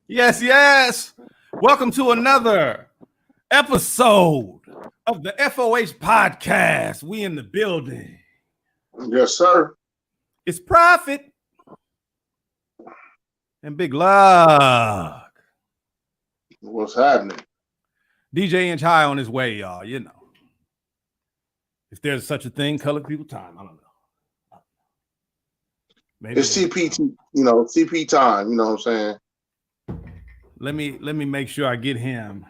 Yes, yes. Welcome to another episode of the FOH podcast. We in the building. Yes, sir. It's Prophet and Big Luck. What's happening? DJ Inch High on his way, y'all. You know. If there's such a thing, colored people time. I don't know. Maybe it's CP, CP time. You know what I'm saying? Let me make sure I get him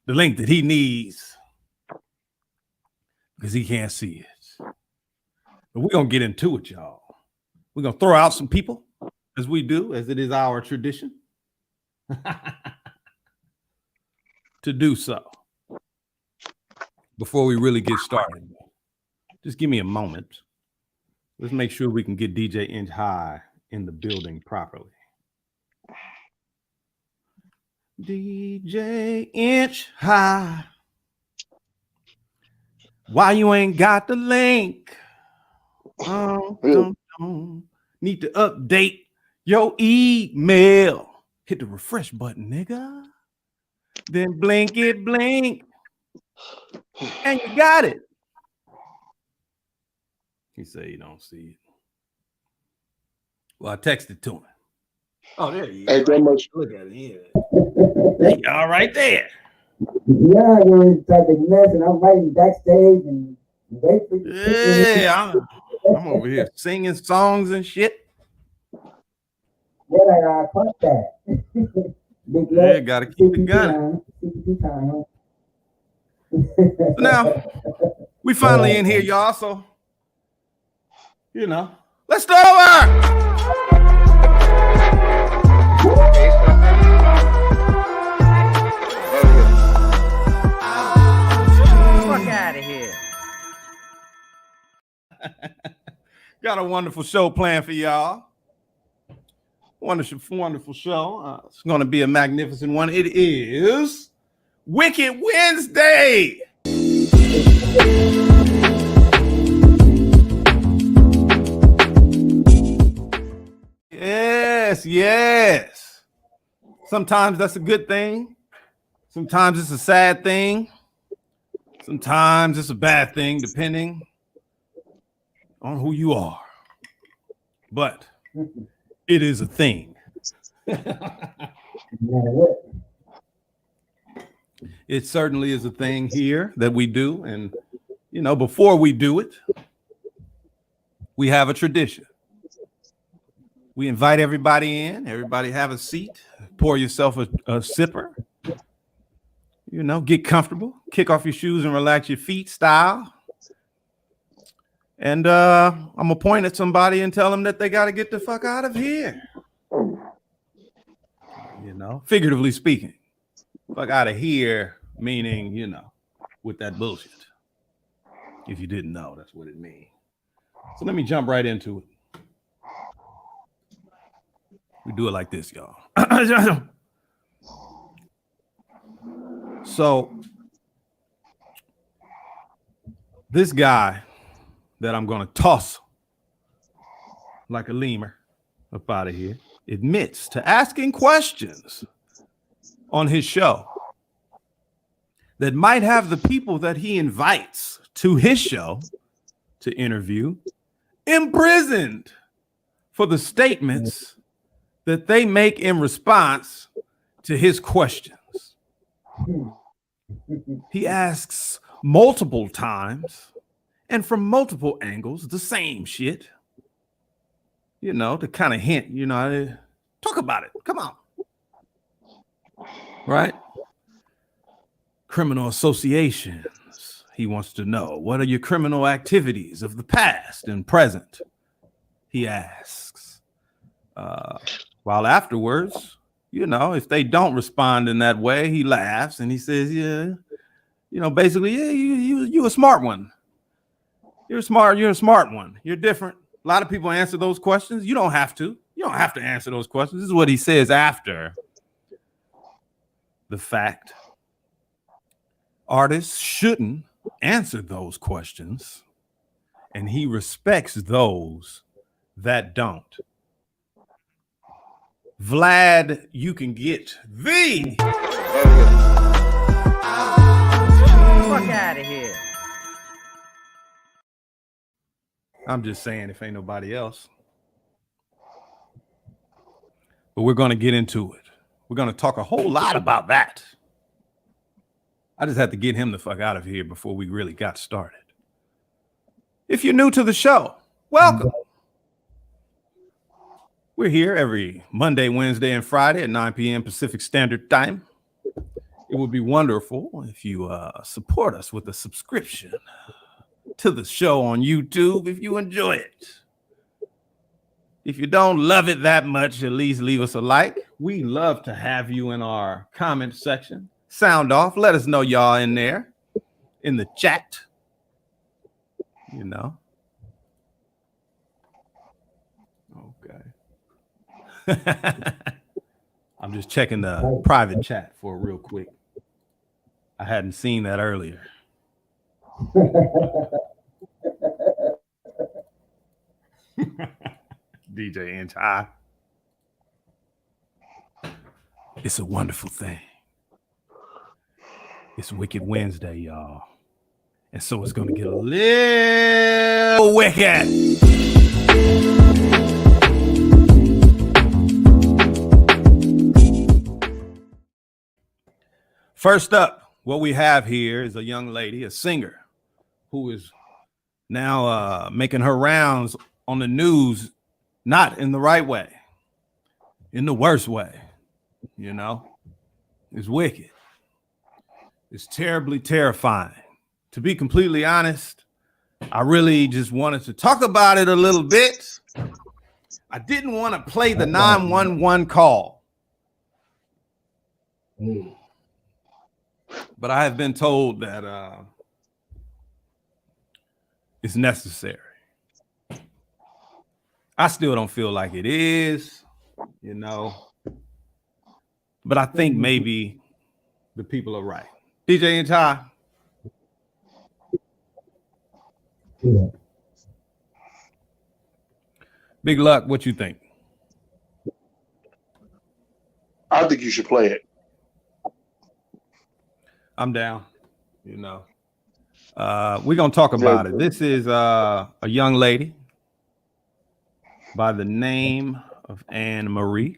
the link that he needs because he can't see it. But we're gonna get into it, y'all. We're gonna throw out some people as we do, as it is our tradition to do so. Before we really get started, just give me a moment. Let's make sure we can get DJ Inch High in the building properly. DJ Inch High, why you ain't got the link? Don't need to update your email. Hit the refresh button, nigga. Then blink it, blink. And you got it. He said you don't see it. Well, I texted to him. Oh, there he is. Ain't that much. Look at it here. There you are right there. Yeah, you're like a mess, and I'm writing backstage and wait for you. Yeah, I'm over here singing songs and shit. Yeah, I caught that. Yeah, gotta keep it gunning. So now we finally in here, y'all. So let's start over. Fuck out of here. Got a wonderful show planned for y'all. Wonderful show. It's going to be a magnificent one. It is Wicked Wednesday. Yes. Sometimes that's a good thing. Sometimes it's a sad thing. Sometimes it's a bad thing, depending on who you are. But it is a thing. It certainly is a thing here that we do. And, before we do it, we have a tradition. We invite everybody in. Everybody have a seat. Pour yourself a sipper. Get comfortable. Kick off your shoes and relax your feet style. And I'm going to point at somebody and tell them that they got to get the fuck out of here. Figuratively speaking. Fuck out of here, meaning, with that bullshit. If you didn't know, that's what it means. So let me jump right into it. We do it like this, y'all. So this guy that I'm going to toss like a lemur up out of here admits to asking questions on his show that might have the people that he invites to his show to interview imprisoned for the statements that they make in response to his questions. He asks multiple times and from multiple angles the same shit, to kind of hint, talk about it. Come on. Right? Criminal associations. He wants to know, what are your criminal activities of the past and present? He asks. While afterwards, if they don't respond in that way, he laughs and he says, basically, yeah, you a smart one. You're a smart one. You're different. A lot of people answer those questions. You don't have to. You don't have to answer those questions. This is what he says after the fact. Artists shouldn't answer those questions, and he respects those that don't. Vlad, you can get the Fuck out of here. I'm just saying if ain't nobody else. But we're going to get into it. We're going to talk a whole lot about that. I just had to get him the fuck out of here before we really got started. If you're new to the show, welcome. We're here every Monday, Wednesday, and Friday at 9 p.m. Pacific Standard Time. It would be wonderful if you support us with a subscription to the show on YouTube if you enjoy it. If you don't love it that much, at least leave us a like. We love to have you in our comment section. Sound off. Let us know y'all in there, in the chat. You know. Okay. I'm just checking the private chat for real quick. I hadn't seen that earlier. DJ Inch High. It's a wonderful thing. It's Wicked Wednesday, y'all. And so it's going to get a little wicked. First up, what we have here is a young lady, a singer, who is now making her rounds on the news, not in the right way, in the worst way. You know, it's wicked. It's terribly terrifying. To be completely honest, I really just wanted to talk about it a little bit. I didn't want to play the 911 call. But I have been told that it's necessary. I still don't feel like it is, you know. But I think maybe the people are right. DJ and Ty. Yeah. Big Luck, what you think? I think you should play it. I'm down, you know. We're going to talk about it. This is a young lady by the name of Anne Marie.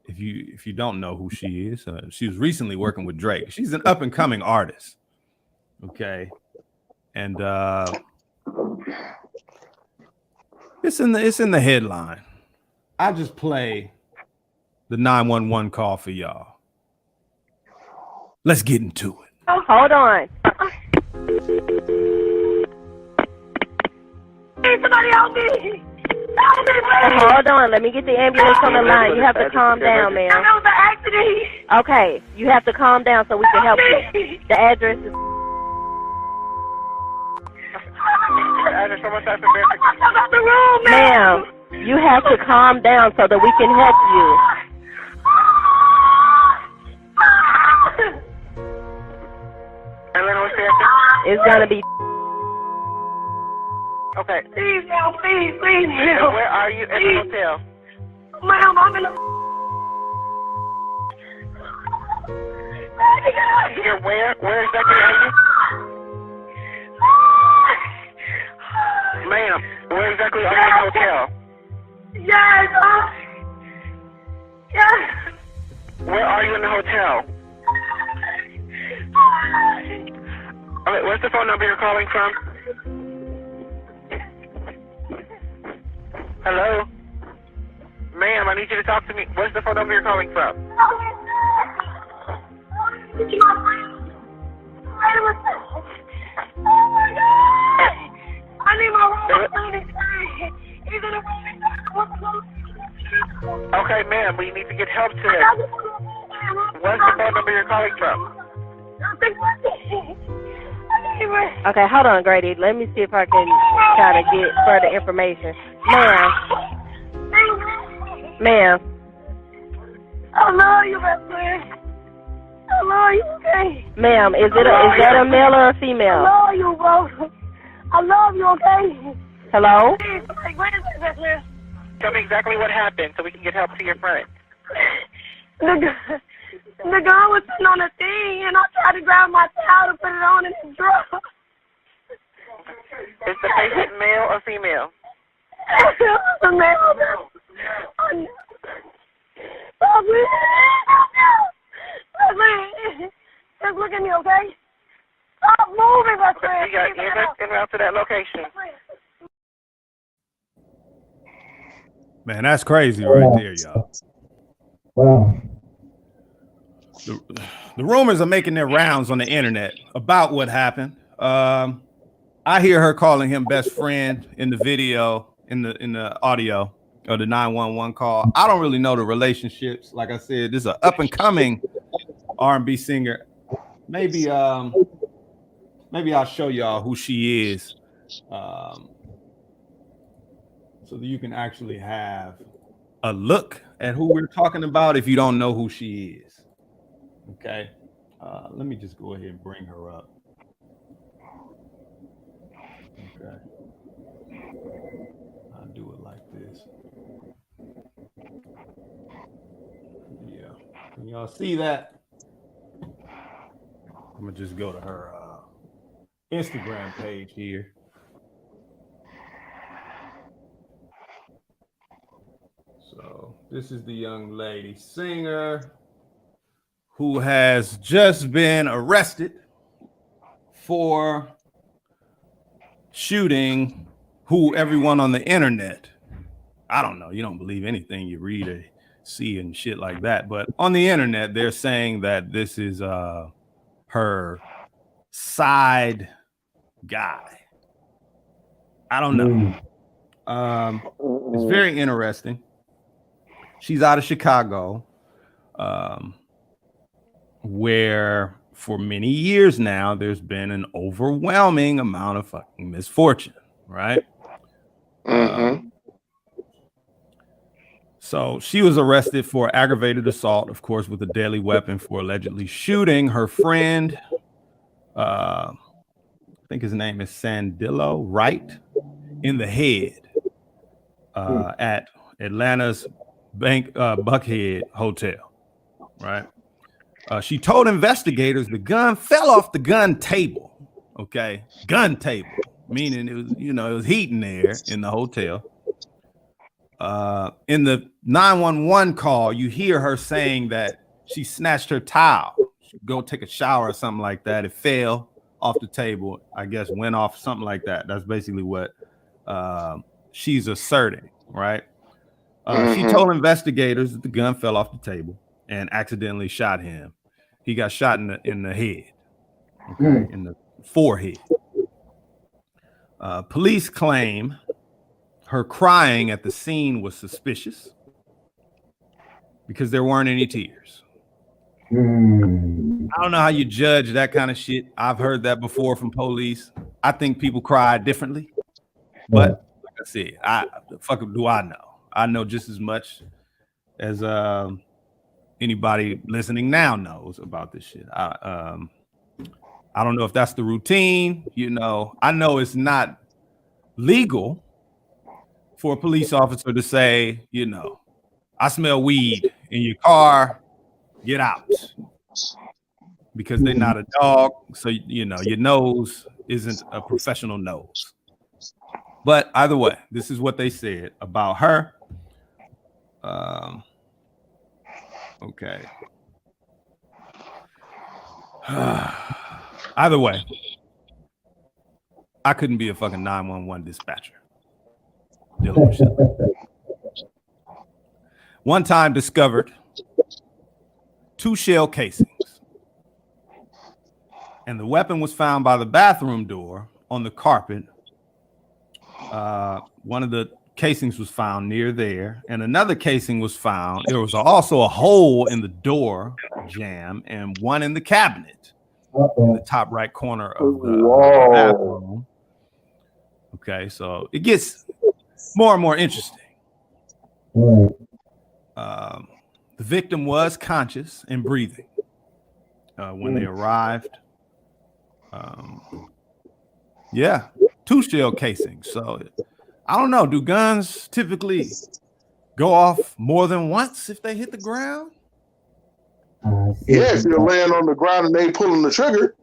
If you don't know who she is, she was recently working with Drake. She's an up and coming artist. Okay. And it's in the headline. I just play the 911 call for y'all. Let's get into it. Oh, hold on. Hey, somebody help me. Hold on, let me get the ambulance on the line. You have to calm down, ma'am. That was an accident. Okay, you have to calm down so we can help you. The address is... Ma'am, you have to calm down so that we can help you. It's gonna be... Okay. Please, ma'am, please, ma'am. Where are you at the hotel? Ma'am, I'm in the... You're where? Where exactly are you? Ma'am, where exactly are you in the hotel? Yes, yes. Where are you in the hotel? Okay, what's the phone number you're calling from? Hello? Ma'am, I need you to talk to me. What's the phone number you're calling from? I need my Okay, ma'am, we need to get help to him. What's the phone number you're calling from? Okay, hold on, Grady. Let me see if I can try to get further information. Ma'am. I love you, best friend. I love you, okay? Ma'am, is that a male or a female? I love you, bro. I love you, okay? Hello? Tell me exactly what happened so we can get help to your friend. The gun was sitting on the thing, and I tried to grab my towel to put it on in the drawer. Is the patient male or female? It was a male. Just look at me, okay? Stop moving, my friend. You got en route to that location. Man, that's crazy right there, y'all. Wow. The rumors are making their rounds on the internet about what happened. I hear her calling him best friend in the video, in the audio of the 911 call. I don't really know the relationships. Like I said, this is an up and coming R&B singer. Maybe I'll show y'all who she is, so that you can actually have a look at who we're talking about if you don't know who she is. Okay, let me just go ahead and bring her up. Okay, I'll do it like this. Yeah, can y'all see that? I'm gonna just go to her Instagram page here. So this is the young lady singer who has just been arrested for shooting who everyone on the internet, I don't know, you don't believe anything you read or see and shit like that, but on the internet they're saying that this is her side guy. I don't know. It's very interesting. She's out of Chicago, where for many years now there's been an overwhelming amount of fucking misfortune, right? So she was arrested for aggravated assault, of course, with a deadly weapon for allegedly shooting her friend. I think his name is Sandillo Wright, in the head at Atlanta's Buckhead Hotel, right? She told investigators the gun fell off the gun table. Okay, gun table, meaning it was, it was heating there in the hotel. In the 911 call, you hear her saying that she snatched her towel, go take a shower or something like that. It fell off the table, I guess, went off, something like that. That's basically what she's asserting, right? She told investigators that the gun fell off the table and accidentally shot him. He got shot in the head, okay, in the forehead. Police claim her crying at the scene was suspicious because there weren't any tears. I don't know how you judge that kind of shit. I've heard that before from police. I think people cry differently, but like I said, the fuck do I know? I know just as much as anybody listening now knows about this shit. I don't know if that's the routine. I know it's not legal for a police officer to say, I smell weed in your car, get out. Because they're not a dog. So, your nose isn't a professional nose. But either way, this is what they said about her. Okay. Either way, I couldn't be a fucking 911 dispatcher dealing with shit. One time discovered 2 shell casings, and the weapon was found by the bathroom door on the carpet. One of the casings was found near there, and another casing was found. There was also a hole in the door jamb and one in the cabinet in the top right corner of the bathroom. Okay, so it gets more and more interesting. The victim was conscious and breathing when they arrived. 2 shell casings. So I don't know. Do guns typically go off more than once if they hit the ground? Yeah, if you're laying on the ground and they pulling the trigger.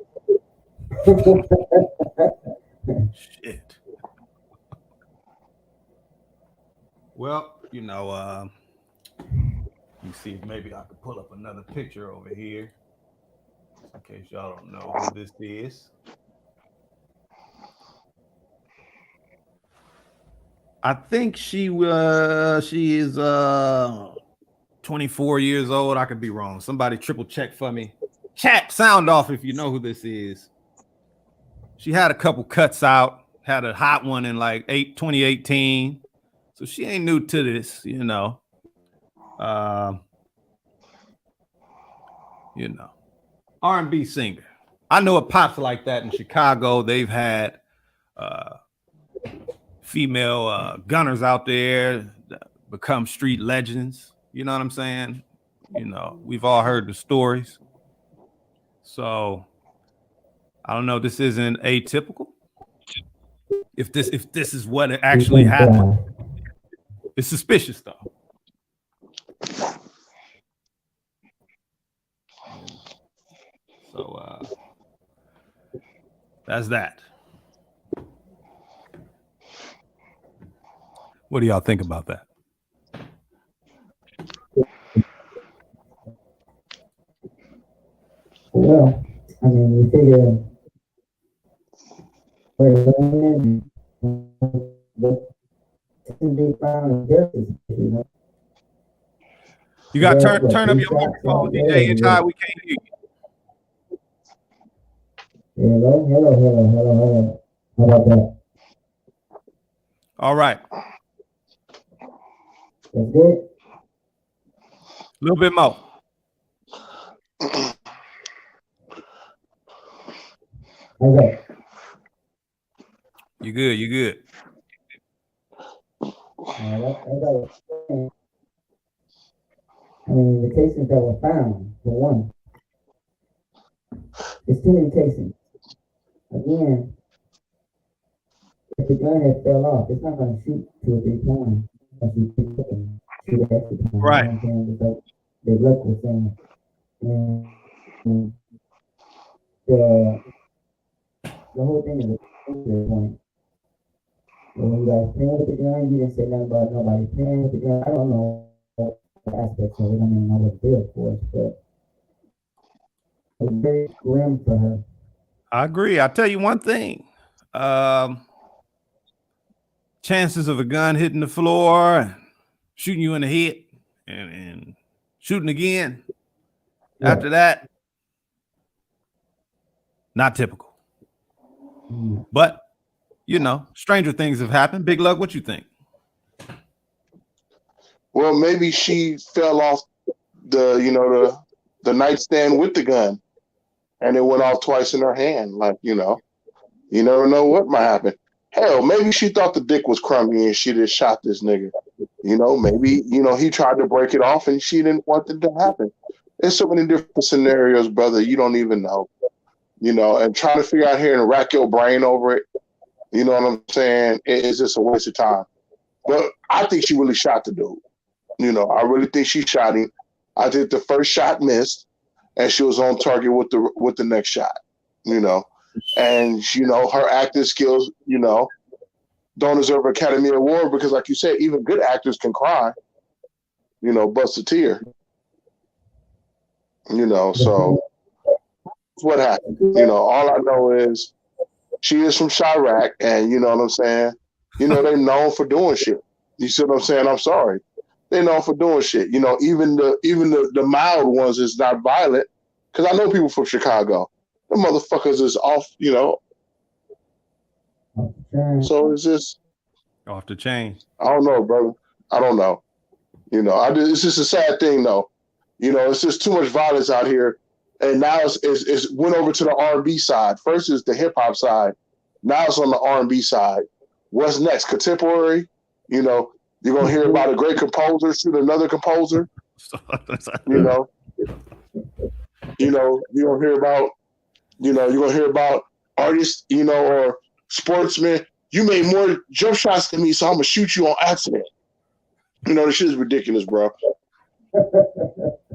Shit. Well, you know, let me see if maybe I could pull up another picture over here in case y'all don't know who this is. I think she is 24 years old. I could be wrong. Somebody triple check for me. Chat, sound off if you know who this is. She had a couple cuts out, had a hot one in like 2018. So she ain't new to this, you know. R&B singer. I know it pops like that in Chicago. They've had female gunners out there become street legends. You know what I'm saying? You know, we've all heard the stories. So I don't know. This isn't atypical. If this is what actually happened, it's suspicious though. So that's that. What do y'all think about that? Well, I mean, you figure You got to turn up your microphone, DJ H.I. We can't hear you. Hello. How about that? All right. That's good? A little bit more. Okay. You good. I mean, the casings that were found, for one, there's too many casings. Again, if the gun had fell off, it's not going to shoot 2 or 3 times. Shoot an extra time. Right. You know what I'm saying? Just like the luck was saying. And the whole thing is a point. When you guys playing with the gun, you didn't say nothing about nobody playing with the gun. I don't know the aspects of it. I don't even know what to do, of course, but it's very grim for her. I agree. I'll tell you one thing. Chances of a gun hitting the floor and shooting you in the head and shooting again after that, not typical. But, you know, stranger things have happened. Big Luck, what you think? Well, maybe she fell off the nightstand with the gun, and it went off twice in her hand. Like, you never know what might happen. Hell, maybe she thought the dick was crummy and she just shot this nigga. Maybe he tried to break it off and she didn't want it to happen. There's so many different scenarios, brother. You don't even know. And trying to figure out here and rack your brain over it. You know what I'm saying? It's just a waste of time. But I think she really shot the dude. I really think she shot him. I think the first shot missed, and she was on target with the next shot. And her acting skills, don't deserve an Academy Award because, like you said, even good actors can cry. Bust a tear. So what happened? All I know is she is from Chirac, and you know what I'm saying. They're known for doing shit. You see what I'm saying? I'm sorry. They're known for doing shit. Even the mild ones is not violent. Because I know people from Chicago. The motherfuckers is off, So it's just off the chain. I don't know, brother. I don't know. It's just a sad thing, though. It's just too much violence out here, and now it's went over to the R&B side. First is the hip hop side. Now it's on the R&B side. What's next? Contemporary. You're gonna hear about a great composer shoot another composer. You're gonna hear about. You're gonna hear about artists. Or sportsmen. You made more jump shots than me, so I'm gonna shoot you on accident. You know, this shit is ridiculous, bro.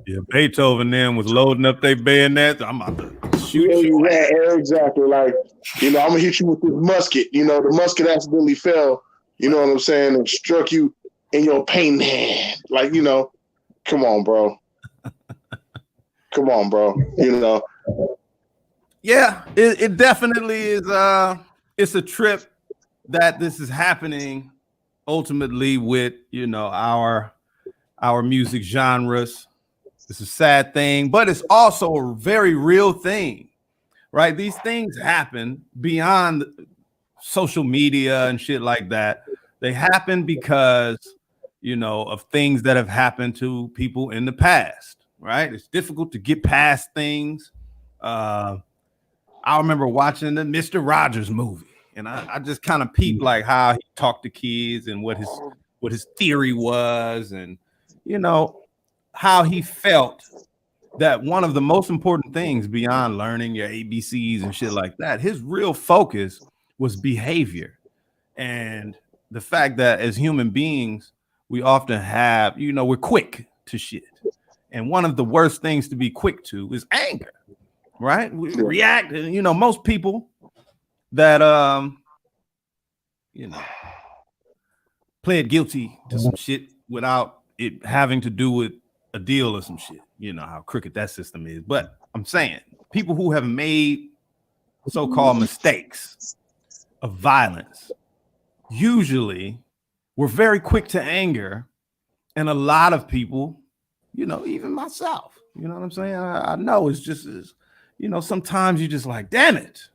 Yeah, Beethoven then was loading up their bayonets. I'm about to shoot you. Yeah, exactly. Like, you know, I'm gonna hit you with this musket. You know, the musket accidentally fell. You know what I'm saying? And struck you in your pain hand. Like, you know, come on, bro. Come on, bro. You know. Yeah, it definitely is. It's a trip that this is happening ultimately with, you know, our music genres. It's a sad thing, but it's also a very real thing, right? These things happen beyond social media and shit like that. They happen because, you know, of things that have happened to people in the past, right? It's difficult to get past things. I remember watching the Mr. Rogers movie, and I just kind of peeped like how he talked to kids and what his theory was, and you know how he felt that one of the most important things beyond learning your ABCs and shit like that, his real focus was behavior. And the fact that as human beings, we often have, you know, we're quick to shit. And one of the worst things to be quick to is anger, right? We react, and you know, most people that you know, pled guilty to some shit without it having to do with a deal or some shit. You know how crooked that system is. But I'm saying people who have made so-called mistakes of violence usually were very quick to anger. And a lot of people, you know, even myself, you know what I'm saying? I know it's just, you know, sometimes you're just like, damn it,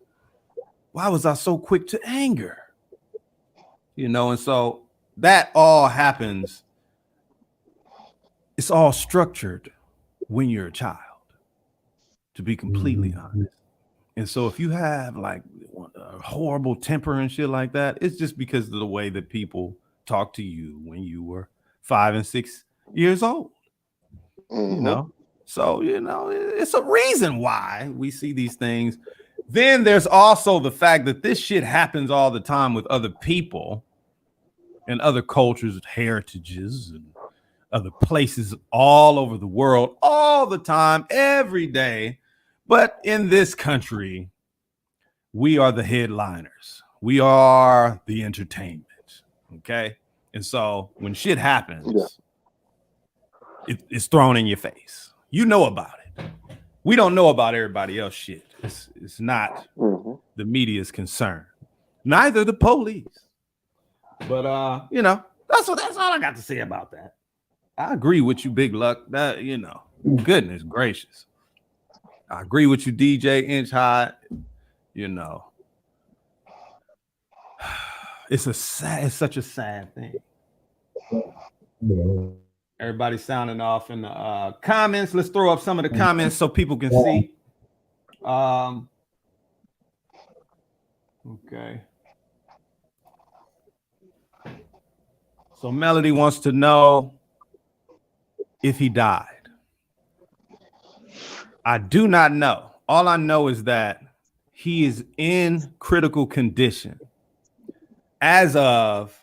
why was I so quick to anger? You know, and so that all happens. It's all structured when you're a child, to be completely honest. And so if you have like a horrible temper and shit like that, it's just because of the way that people talk to you when you were 5 and 6 years old. You know, so you know, it's a reason why we see these things. Then there's also the fact that this shit happens all the time with other people and other cultures, heritages, and other places all over the world, all the time, every day. But in this country, we are the headliners. We are the entertainment. Okay. And so when shit happens, it's thrown in your face. You know about it. We don't know about everybody else shit. It's not the media's concern. Neither the police. But you know, that's all I got to say about that. I agree with you, Big Luck. That, you know, goodness gracious. I agree with you, DJ Inch High. You know, it's such a sad thing. Everybody sounding off in the comments. Let's throw up some of the comments so people can see. Okay. So Melody wants to know if he died. I do not know. All I know is that he is in critical condition as of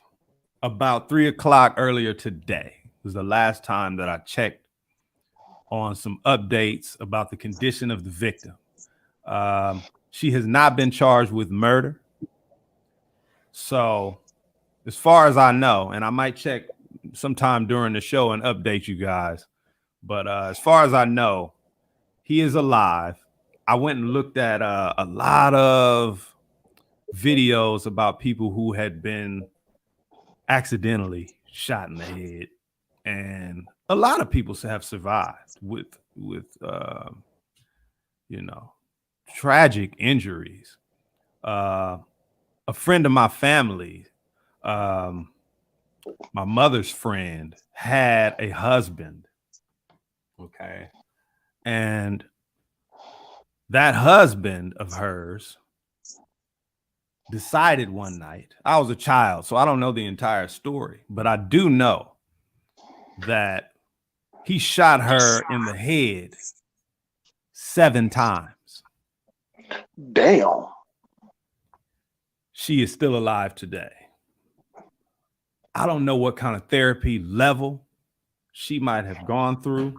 about 3 o'clock earlier today. It was the last time that I checked on some updates about the condition of the victim. She has not been charged with murder. So as far as I know, and I might check sometime during the show and update you guys, but as far as I know, he is alive. I went and looked at a lot of videos about people who had been accidentally shot in the head, and a lot of people have survived with you know, tragic injuries. A friend of my family, my mother's friend, had a husband. Okay. And that husband of hers decided one night, I was a child, so I don't know the entire story, but I do know that he shot her in the head 7 times. Damn. She is still alive today. I don't know what kind of therapy level she might have gone through,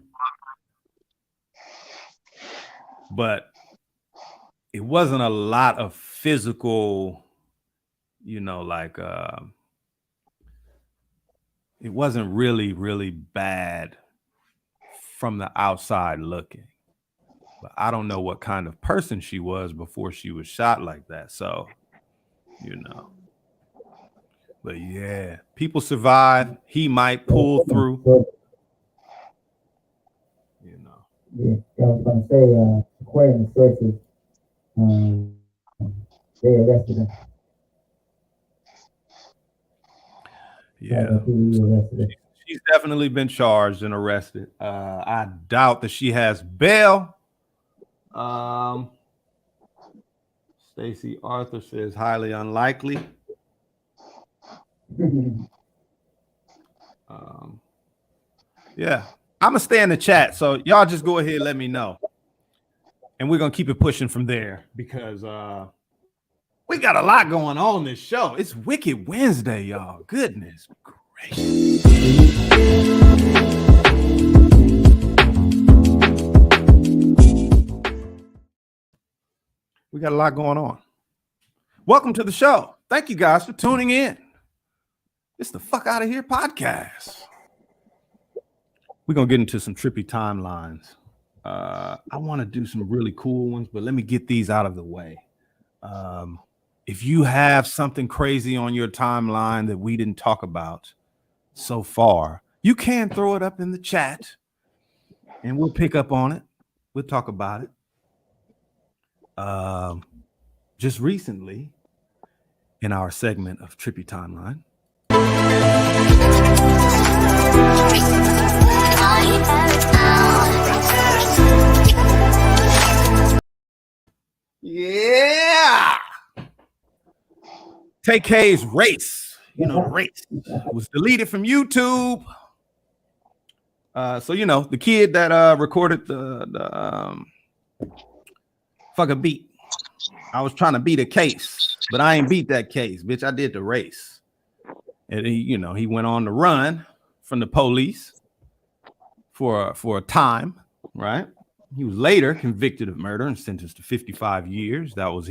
but it wasn't a lot of physical, like it wasn't really, really bad from the outside looking. But I don't know what kind of person she was before she was shot like that. So, but yeah, people survive. He might pull through. Yeah, I was going to say, according to sources, they arrested him. Yeah. She's definitely been charged and arrested. I doubt that she has bail. Stacey Arthur says highly unlikely. Yeah, I'm gonna stay in the chat, so y'all just go ahead and let me know, and we're gonna keep it pushing from there because we got a lot going on this show. It's Wicked Wednesday, y'all. Goodness gracious. We got a lot going on. Welcome to the show. Thank you guys for tuning in. It's the Fuck Out of Here podcast. We're going to get into some trippy timelines. I want to do some really cool ones, but let me get these out of the way. If you have something crazy on your timeline that we didn't talk about so far, you can throw it up in the chat and we'll pick up on it. We'll talk about it. Just recently in our segment of Trippy Timeline, yeah, TK's race, the race was deleted from YouTube. So the kid that recorded the fucking beat. I was trying to beat a case, but I ain't beat that case, bitch. I did the race. And he went on the run from the police for a time, right? He was later convicted of murder and sentenced to 55 years. That was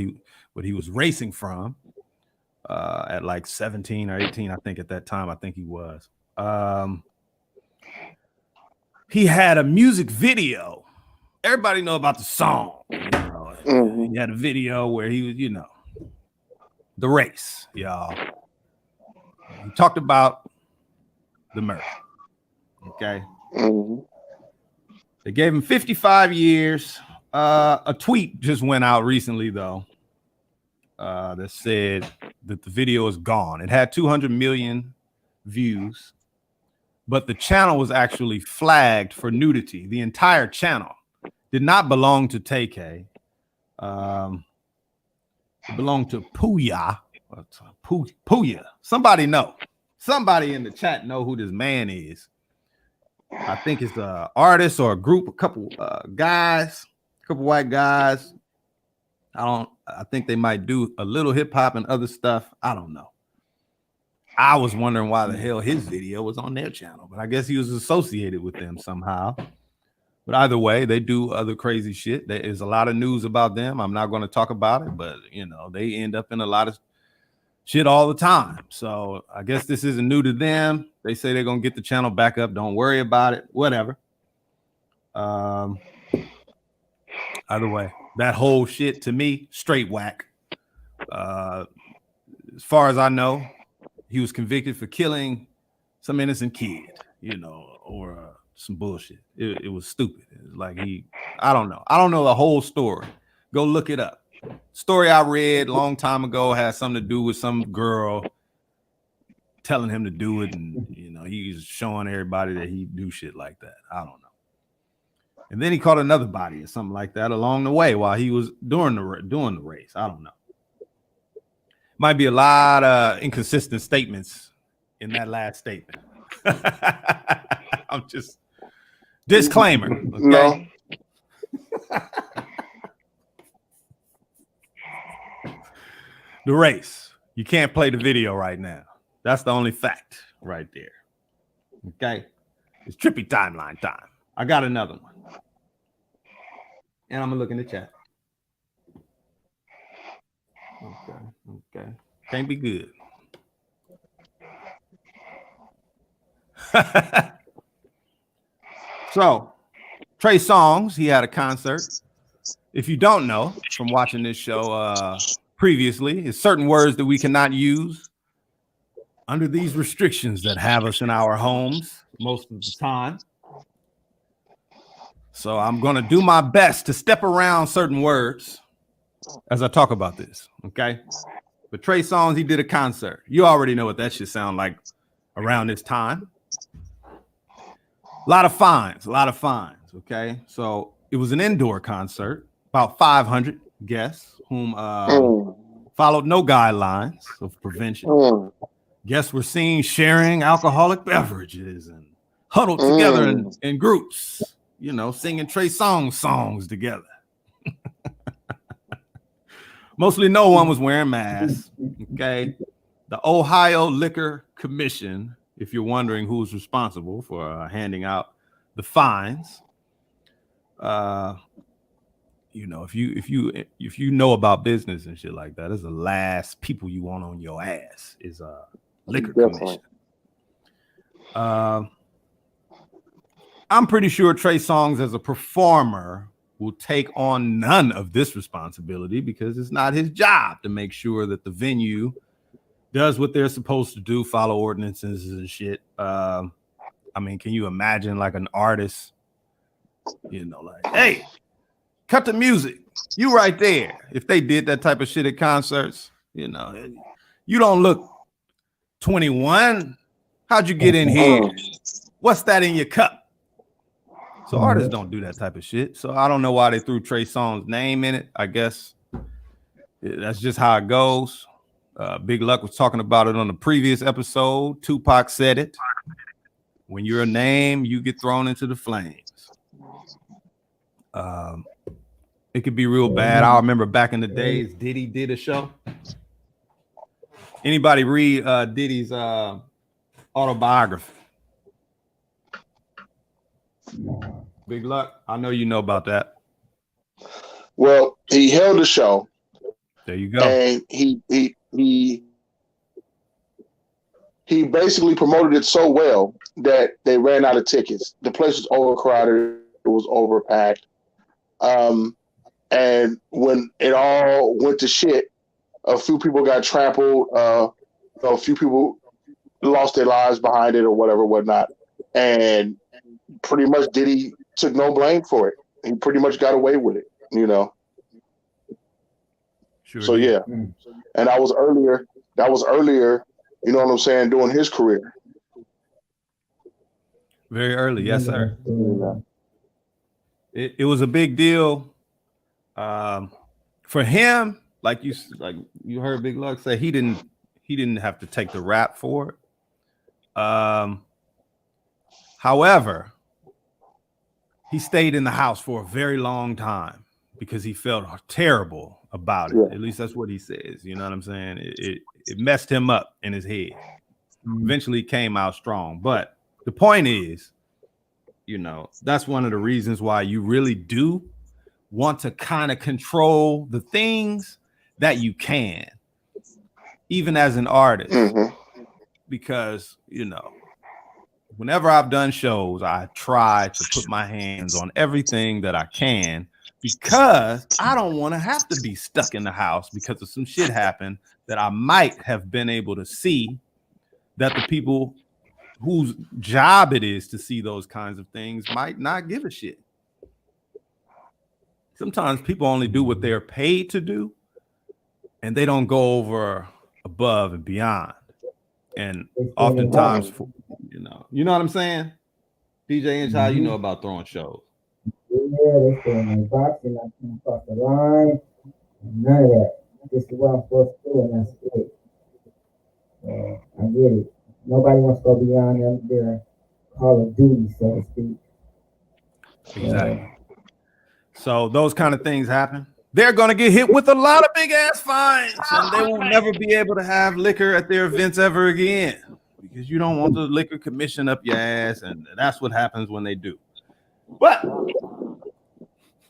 what he was racing from at like 17 or 18, I think at that time. I think he was. He had a music video. Everybody know about the song. He had a video where he was, the race, y'all. He talked about the murder. Okay. They gave him 55 years. A tweet just went out recently, though, that said that the video is gone. It had 200 million views, but the channel was actually flagged for nudity. The entire channel did not belong to TK. It belonged to Puya. Puya. Somebody know. Somebody in the chat know who this man is. I think it's an artist or a group, a couple guys, a couple white guys. I think they might do a little hip hop and other stuff. I don't know. I was wondering why the hell his video was on their channel, but I guess he was associated with them somehow. But either way, they do other crazy shit. There is a lot of news about them. I'm not going to talk about it, but they end up in a lot of shit all the time. So I guess this isn't new to them. They say they're going to get the channel back up. Don't worry about it. Whatever. Either way, that whole shit to me, straight whack. As far as I know, he was convicted for killing some innocent kid, or some bullshit. It was stupid. It was like I don't know. I don't know the whole story. Go look it up. Story I read a long time ago has something to do with some girl telling him to do it, and he's showing everybody that he do shit like that. I don't know. And then he caught another body or something like that along the way while he was doing the race. I don't know. Might be a lot of inconsistent statements in that last statement. I'm just disclaimer. Okay? No. The race. You can't play the video right now. That's the only fact right there. Okay. It's trippy timeline time. I got another one. And I'm going to look in the chat. Okay. Can't be good. So, Trey Songz, he had a concert. If you don't know from watching this show previously, it's certain words that we cannot use under these restrictions that have us in our homes most of the time. So I'm going to do my best to step around certain words as I talk about this, okay? But Trey Songz, he did a concert. You already know what that should sound like around this time. A lot of fines, okay? So it was an indoor concert, about 500 guests whom followed no guidelines of prevention. Guests were seen sharing alcoholic beverages and huddled together in groups, you know, singing Trey Songz songs together. Mostly no one was wearing masks, okay? The Ohio Liquor Commission, if you're wondering who's responsible for handing out the fines, you know, if you know about business and shit like that, it's the last people you want on your ass is a liquor commission. I'm pretty sure Trey Songz as a performer will take on none of this responsibility because it's not his job to make sure that the venue does what they're supposed to do, follow ordinances and shit. I mean, can you imagine like an artist, you know, like, hey, cut the music. You right there. If they did that type of shit at concerts, you know, you don't look 21. How'd you get in here? What's that in your cup? So artists don't do that type of shit. So I don't know why they threw Trey Songz's name in it. I guess that's just how it goes. Big Luck was talking about it on the previous episode. Tupac said it. When you're a name, you get thrown into the flames. It could be real bad. I remember back in the days, Diddy did a show. Anybody read Diddy's autobiography? Big Luck, I know you know about that. Well, he held a show. There you go. And he basically promoted it so well that they ran out of tickets. The place was overcrowded. It was overpacked. And when it all went to shit, a few people got trampled. A few people lost their lives behind it or whatever, whatnot. And pretty much Diddy took no blame for it. He pretty much got away with it, you know. Sure so did. yeah. And that was earlier, you know what I'm saying, during his career. Very early, yes, sir. It was a big deal for him. Like you heard Big Luck say, he didn't have to take the rap for it. However, he stayed in the house for a very long time because he felt terrible about it. Yeah. At least that's what he says. You know what I'm saying? It messed him up in his head. Eventually he came out strong. But the point is, you know, that's one of the reasons why you really do want to kind of control the things that you can, even as an artist. Because, you know, whenever I've done shows, I try to put my hands on everything that I can because I don't want to have to be stuck in the house because of some shit happened that I might have been able to see that the people whose job it is to see those kinds of things might not give a shit. Sometimes people only do what they're paid to do and they don't go over above and beyond. And oftentimes, you know what I'm saying? DJ Inch, how you know about throwing shows? Yeah, they stay in their boxing, I can't cross the line, none of that. This is what I'm supposed to do, and that's it. I get it. Nobody wants to go beyond their Call of Duty, so to speak. Exactly. So those kind of things happen. they're going to get hit with a lot of big ass fines, and they will never be able to have liquor at their events ever again because you don't want the liquor commission up your ass, and that's what happens when they do. But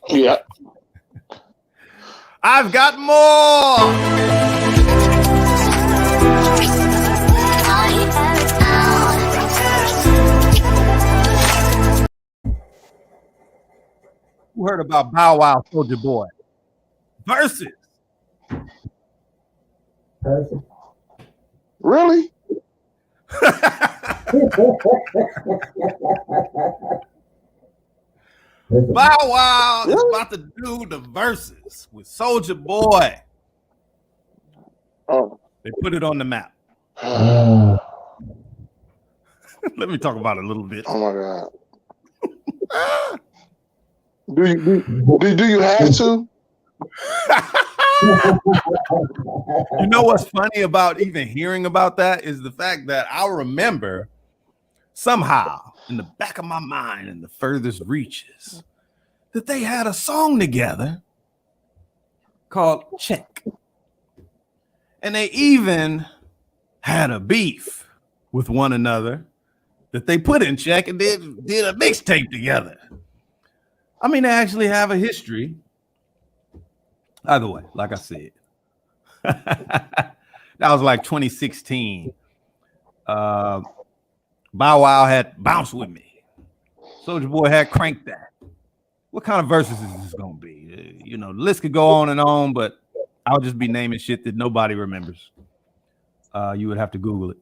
yeah, I've got more. Who heard about Bow Wow, Soulja Boy? Verzuz. really? Bow Wow is about to do the Verzuz with Soulja Boy. Oh, they put it on the map. Let me talk about it a little bit. Oh my God. Do you have to? You know what's funny about even hearing about that is the fact that I remember somehow in the back of my mind in the furthest reaches that they had a song together called Check. And they even had a beef with one another that they put in check and did a mixtape together. I mean, they actually have a history. Either way, like I said, that was like 2016. Bow Wow had Bounce With Me. Soulja Boy had Crank That. What kind of verses is this gonna be? You know, the list could go on, but I'll just be naming shit that nobody remembers. You would have to Google it.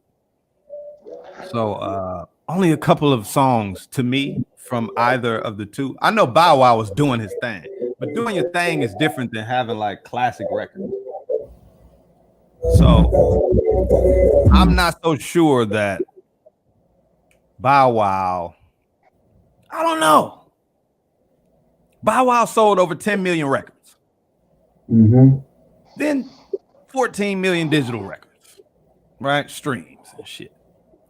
So only a couple of songs to me from either of the two. I know Bow Wow was doing his thing, but doing your thing is different than having like classic records. So I'm not so sure that Bow Wow, I don't know. Bow Wow sold over 10 million records. Then 14 million digital records, right? Streams and shit.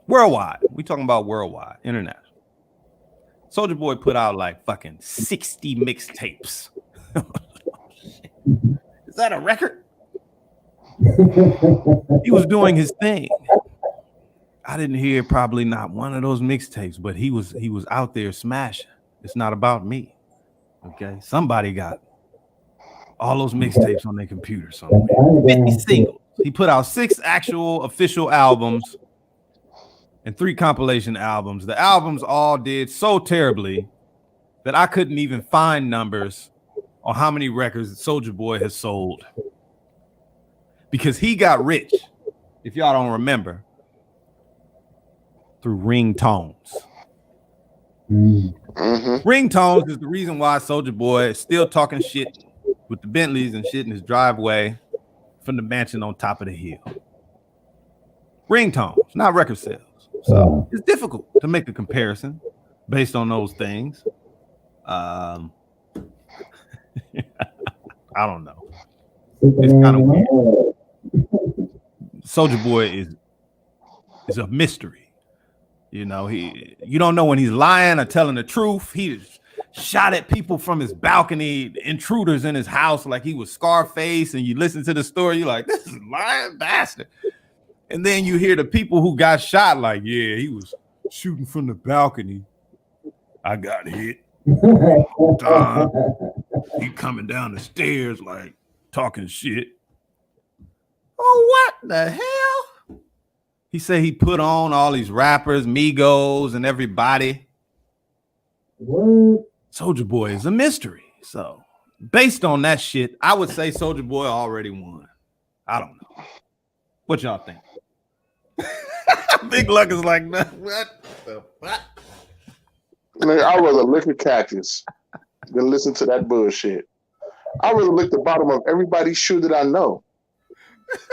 Worldwide. We talking about worldwide, international. Soulja Boy put out like fucking 60 mixtapes. Is that a record? He was doing his thing. I didn't hear probably not one of those mixtapes, but he was out there smashing. It's not about me. Okay. Somebody got all those mixtapes on their computer somewhere. 50 singles. He put out 6 actual official albums and 3 compilation albums. The albums all did so terribly that I couldn't even find numbers on how many records Soulja Boy has sold. Because he got rich, if y'all don't remember, through ringtones. Ringtones is the reason why Soulja Boy is still talking shit with the Bentleys and shit in his driveway from the mansion on top of the hill. Ringtones, not record sales. So it's difficult to make a comparison based on those things. I don't know. It's kind of weird. Soulja Boy is a mystery. You know, you don't know when he's lying or telling the truth. He shot at people from his balcony, intruders in his house like he was Scarface, and you listen to the story, you're like, this is a lying bastard. And then you hear the people who got shot like, yeah, he was shooting from the balcony. I got hit. He coming down the stairs like talking shit. Oh, what the hell? He said he put on all these rappers, Migos, and everybody. What? Soulja Boy is a mystery. So based on that shit, I would say Soulja Boy already won. I don't know. What y'all think? Big Luck is like, what the fuck? Man, I'd rather lick a cactus than listen to that bullshit. I'd rather lick the bottom of everybody's shoe that I know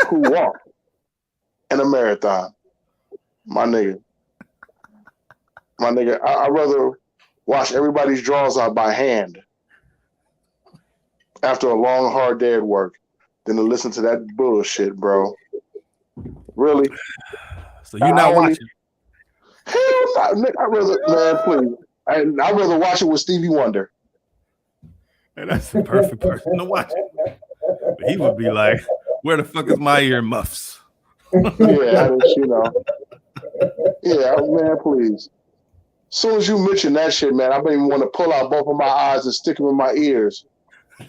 who walked in a marathon. My nigga. I'd rather wash everybody's drawers out by hand after a long, hard day at work than to listen to that bullshit, bro. Really? So you're not watching? Hell no, Nick. I'd rather, man, please. I'd rather watch it with Stevie Wonder. And that's the perfect person to watch it. He would be like, "Where the fuck is my earmuffs?" Yeah, yeah, man, please. As soon as you mention that shit, man, I don't even want to pull out both of my eyes and stick them in my ears. You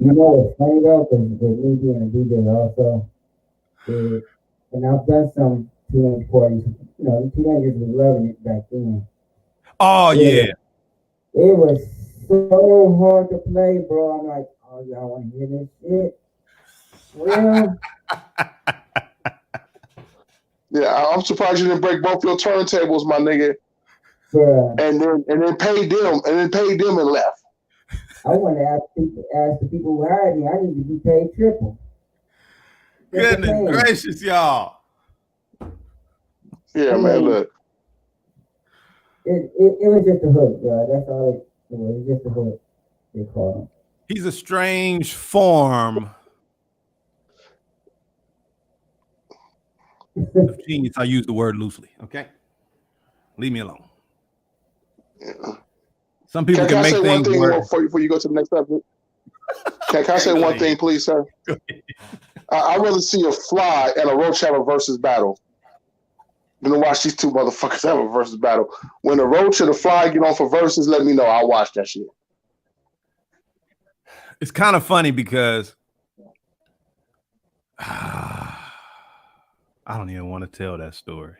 know what's funny though, because me being a DJ also, and I've done some teenage parties. You know, teenagers was loving it back then. Oh yeah. It was so hard to play, bro. I'm like, oh, y'all want to hear this shit? Well, yeah, I'm surprised you didn't break both your turntables, my nigga. bruh. And then paid them and left. I want to ask the people who hired me. I need to be paid triple. Goodness gracious, y'all. Yeah, man, look. It was just a hook, bro. That's all it was. It was just a hook. They call him. He's a strange form of genius. I use the word loosely. Okay, leave me alone. Yeah. Some people can make things work. Before you go to the next subject? Can I say one thing, please, sir? I'd rather see a fly and a roach have a versus battle than to watch these two motherfuckers have a versus battle. When the roach and the fly get on for verses, let me know. I'll watch that shit. It's kind of funny because I don't even want to tell that story.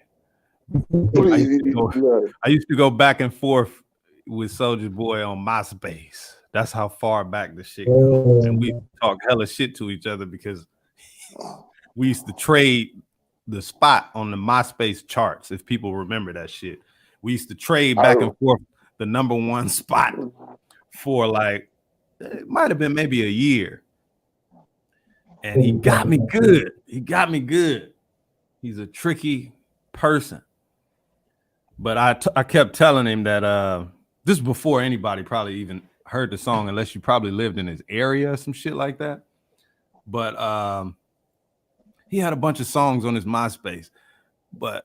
I used to go back and forth with Soulja Boy on MySpace. That's how far back the shit goes. And we talk hella shit to each other because we used to trade the spot on the MySpace charts. If people remember that shit, we used to trade back and forth the #1 spot for like, it might have been maybe a year. And he got me good. He's a tricky person. But I kept telling him that this is before anybody probably even heard the song, unless you probably lived in his area or some shit like that. But he had a bunch of songs on his MySpace, but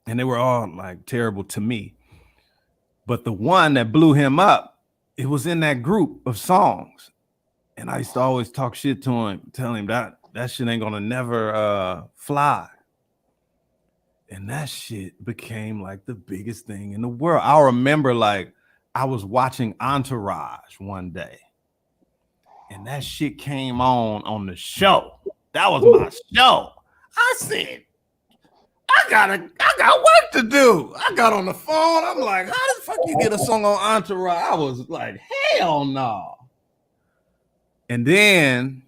and they were all like terrible to me. But the one that blew him up, it was in that group of songs. And I used to always talk shit to him, tell him that shit ain't gonna never fly. And that shit became like the biggest thing in the world. I remember like I was watching Entourage one day, and that shit came on the show. That was my show. I said, I got work to do. I got on the phone. I'm like, how the fuck you get a song on Entourage? I was like, hell no. And then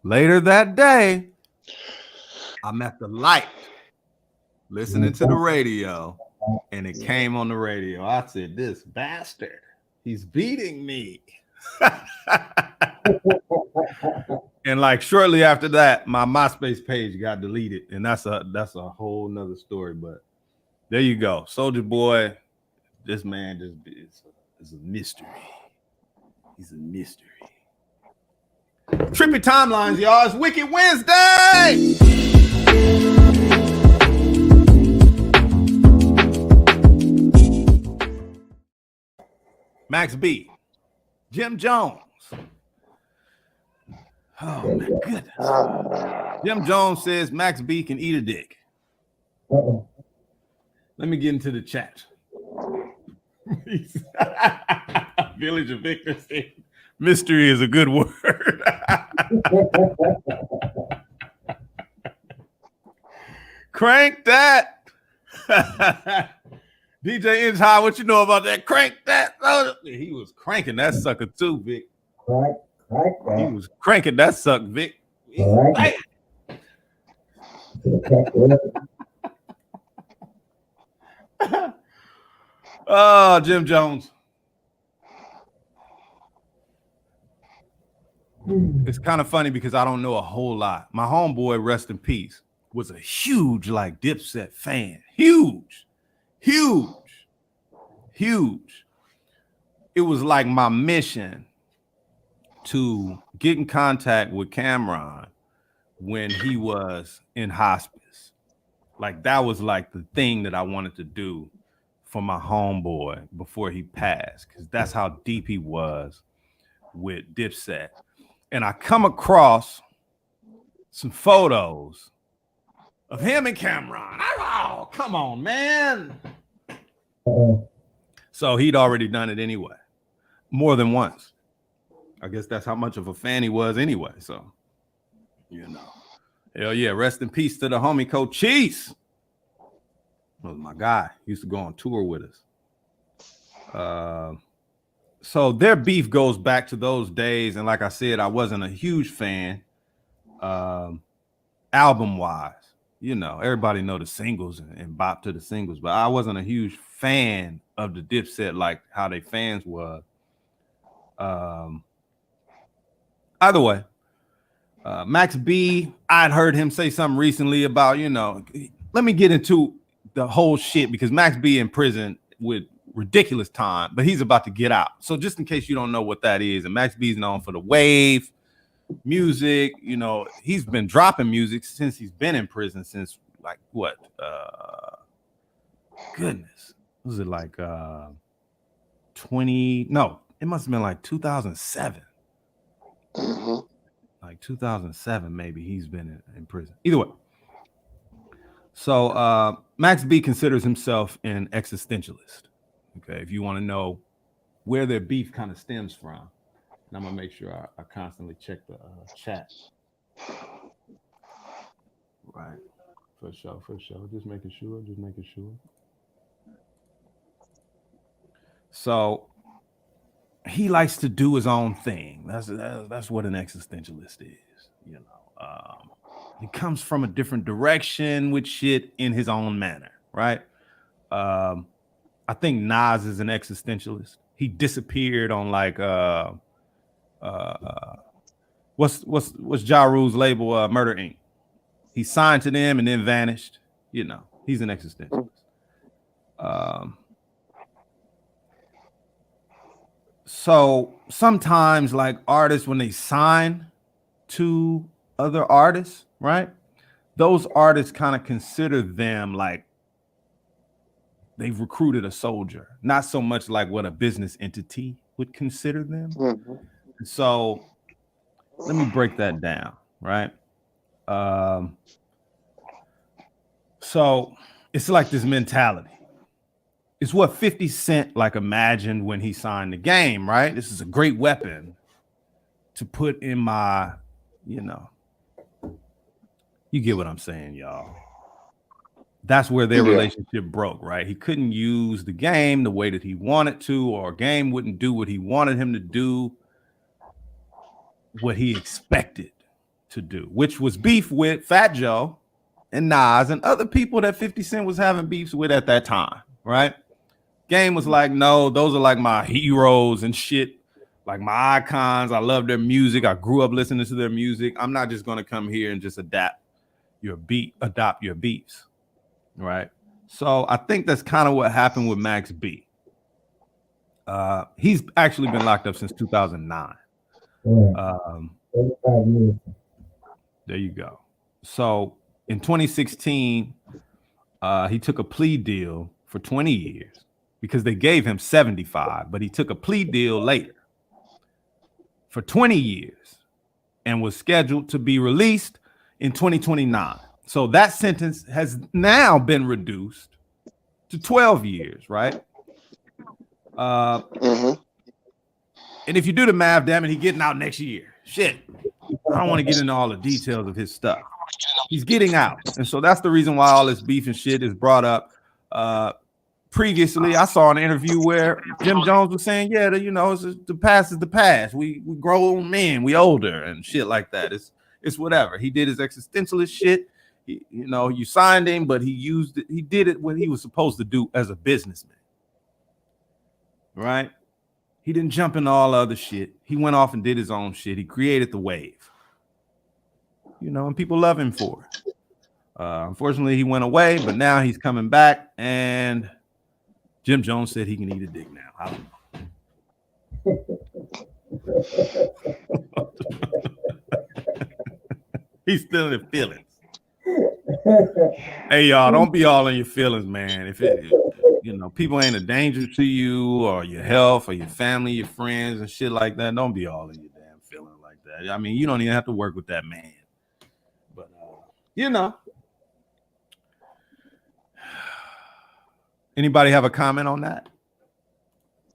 later that day, I'm at the light listening to the radio, and it came on the radio. I said, this bastard, he's beating me. And like shortly after that, my MySpace page got deleted, and that's a whole nother story. But there you go, Soulja Boy. This man just is a mystery. He's a mystery. Trippy timelines, y'all. It's Wicked Wednesday. Max B, Jim Jones. Oh my goodness. Jim Jones says Max B can eat a dick. Let me get into the chat. Village of Victor said, mystery is a good word. Crank that. DJ Inch High, what you know about that? Crank that. He was cranking that sucker too, Vic. He was cranking that sucker, Vic. Oh, Jim Jones. It's kind of funny because I don't know a whole lot. My homeboy, rest in peace, was a huge like Dipset fan. Huge. It was like my mission to get in contact with Cameron when he was in hospice. Like that was like the thing that I wanted to do for my homeboy before he passed, because that's how deep he was with Dipset. And I come across some photos of him and Cameron. Oh, come on, man. So he'd already done it anyway, more than once. I guess that's how much of a fan he was anyway. So, you know, hell yeah. Rest in peace to the homie Coach Cheese. Was my guy. He used to go on tour with us. So their beef goes back to those days. And like I said, I wasn't a huge fan album-wise. You know, everybody know the singles and bop to the singles, but I wasn't a huge fan of the Dipset like how they fans were. Either way, Max B, I'd heard him say something recently about, you know, let me get into the whole shit because Max B in prison with ridiculous time, but he's about to get out. So just in case you don't know what that is, and Max B is known for the wave music, you know, he's been dropping music since he's been in prison since like what? Goodness. Was it like 20? No, it must have been like 2007. Like 2007, maybe he's been in prison. Either way. So Max B considers himself an existentialist. Okay, if you want to know where their beef kind of stems from. And I'm gonna make sure I constantly check the chat. Right, for sure. Just making sure. So he likes to do his own thing. That's what an existentialist is. You know, he comes from a different direction with shit in his own manner. Right. I think Nas is an existentialist. He disappeared on like what's Ja Rule's label, Murder Inc. He signed to them and then vanished. You know, he's an existentialist. So sometimes like artists, when they sign to other artists, right? Those artists kind of consider them like they've recruited a soldier, not so much like what a business entity would consider them. So let me break that down, right? So it's like this mentality. It's what 50 Cent like imagined when he signed the game, right? This is a great weapon to put in my, you know, you get what I'm saying, y'all. That's where their relationship broke, right? He couldn't use the game the way that he wanted to, or game wouldn't do what he wanted him to do, what he expected to do, which was beef with Fat Joe and Nas and other people that 50 Cent was having beefs with at that time, right? Game was like, no, those are like my heroes and shit, like my icons. I love their music. I grew up listening to their music. I'm not just going to come here and just adopt your beefs, right? So I think that's kind of what happened with Max B. He's actually been locked up since 2009. There you go. So in 2016, he took a plea deal for 20 years because they gave him 75, but he took a plea deal later for 20 years and was scheduled to be released in 2029. So that sentence has now been reduced to 12 years, right? And if you do the math, damn it, he's getting out next year. Shit. I don't want to get into all the details of his stuff. He's getting out. And so that's the reason why all this beef and shit is brought up. Previously, I saw an interview where Jim Jones was saying, yeah, the past is the past. We grown men, we older and shit like that. It's whatever. He did his existentialist shit. You signed him, but he did it what he was supposed to do as a businessman. Right? He didn't jump into all other shit. He went off and did his own shit. He created the wave. And people love him for it. Unfortunately, he went away, but now he's coming back, and Jim Jones said he can eat a dick now. I don't know. He's still in the feelings. Hey, y'all, don't be all in your feelings, man. If people ain't a danger to you or your health or your family, your friends and shit like that, don't be all in your damn feeling like that. I mean, you don't even have to work with that man. But, anybody have a comment on that?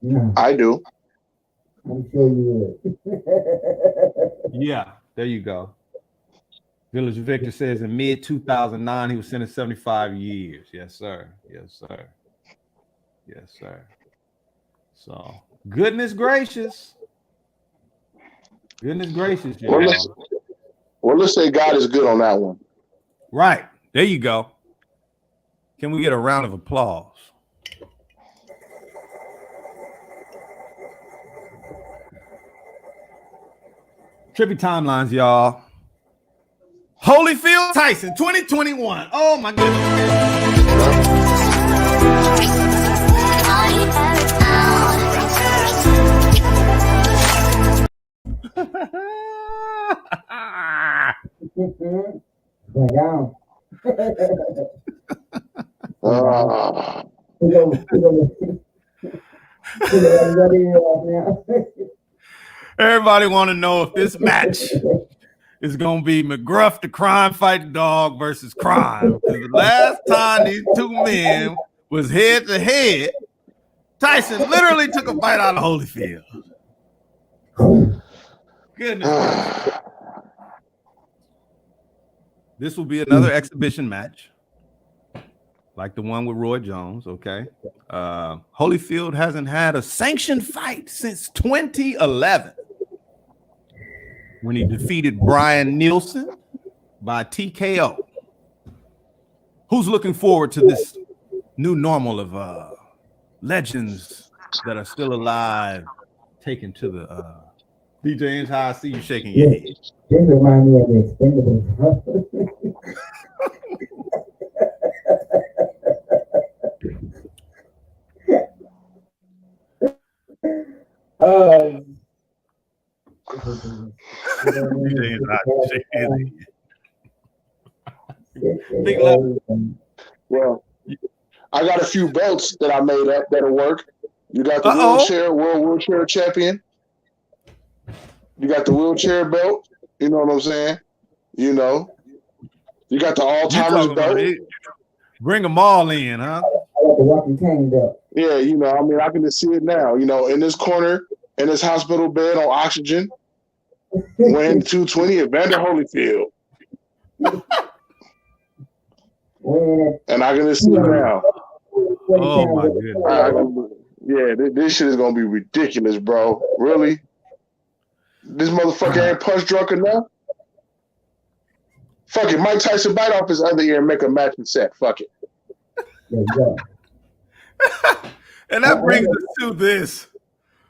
No, I do. I'm sure you would. Yeah, there you go. Village Victor says in mid 2009 he was sentenced 75 years. Yes, sir. Yes, sir. Yes, sir. So goodness gracious. Goodness gracious, y'all. Well, let's say God is good on that one. Right. There you go. Can we get a round of applause? Trippy timelines, y'all. Holyfield Tyson 2021. Oh my goodness. Going down. Everybody want to know if this match is going to be McGruff the crime fighting dog versus crime. Because the last time these two men was head to head, Tyson literally took a bite out of Holyfield. Goodness. This will be another exhibition match, like the one with Roy Jones, okay? Holyfield hasn't had a sanctioned fight since 2011 when he defeated Brian Nielsen by TKO. Who's looking forward to this new normal of legends that are still alive taken to the DJ Inch, how I see you shaking your head. This reminds me of the Expendables. DJ Inch, how you shaking his head. Well, I got a few belts that I made up that'll work. You got the world wheelchair champion. You got the wheelchair belt. You know what I'm saying? You know. You got the all-timers belt. Bring them all in, huh? I got the walking cane belt. Yeah, I mean, I can just see it now. In this corner, in this hospital bed on oxygen, weighing 220, Evander Holyfield. And I can just see it now. Oh my goodness! This shit is gonna be ridiculous, bro. Really? This motherfucker ain't punch drunk enough. Fuck it, Mike Tyson bite off his other ear and make a matching set. Fuck it. And that brings us to this.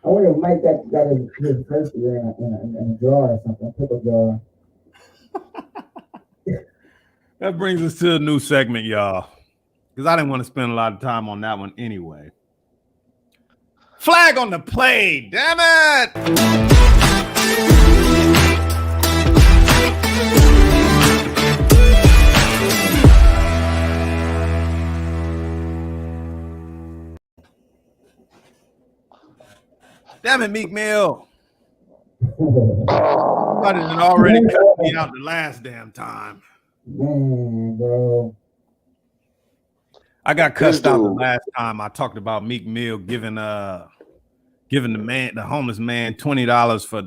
I wonder if Mike got his first ear in a jar or something, a pickle jar. That brings us to a new segment, y'all. Because I didn't want to spend a lot of time on that one anyway. Flag on the play, damn it! Damn it, Meek Mill. I didn't already cut me out the last damn time. Man, bro. I got cussed out the last time I talked about Meek Mill giving the homeless man $20 for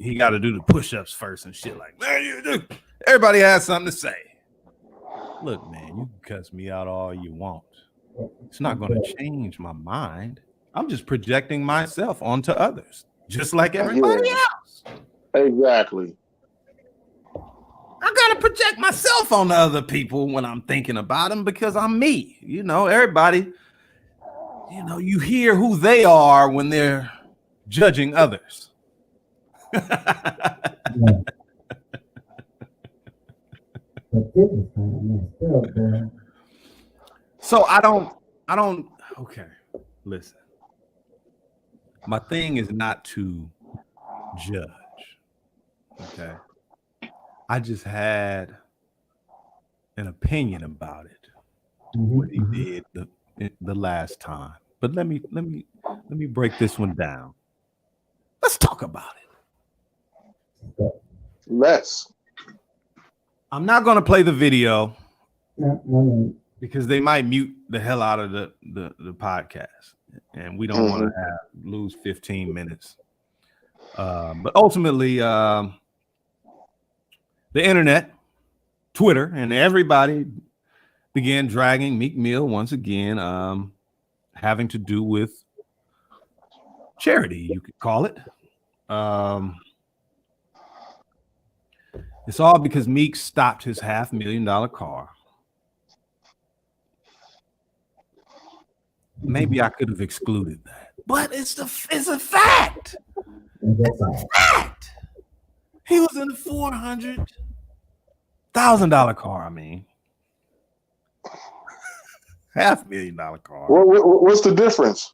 he got to do the push-ups first and shit like that. Everybody has something to say. Look, man, you can cuss me out all you want. It's not going to change my mind. I'm just projecting myself onto others, just like everybody else. Exactly. I gotta project myself on other people when I'm thinking about them because I'm me. Everybody, you hear who they are when they're judging others. So I don't, okay, listen. My thing is not to judge, okay? I just had an opinion about it, what he did the last time. But let me break this one down. Let's talk about it. Let's. I'm not going to play the video No. because they might mute the hell out of the podcast, and we don't want to lose 15 minutes. But ultimately, the internet, Twitter, and everybody began dragging Meek Mill once again, having to do with charity, you could call it. It's all because Meek stopped his $500,000 car. Maybe I could have excluded that, but it's a fact. It's a fact. He was in a $400,000 car. I mean, $500,000 car. What's the difference?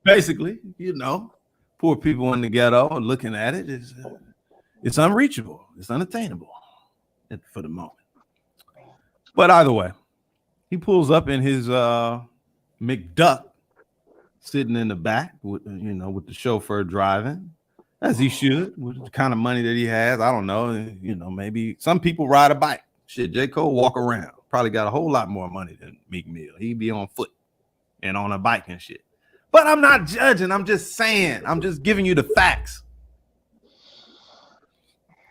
Basically, poor people in the ghetto are looking at it. It's unreachable. It's unattainable for the moment. But either way, he pulls up in his McDuck, sitting in the back with the chauffeur driving, as he should, with the kind of money that he has. I don't know. Maybe some people ride a bike. Shit, J. Cole walk around. Probably got a whole lot more money than Meek Mill. He'd be on foot and on a bike and shit. But I'm not judging. I'm just saying. I'm just giving you the facts.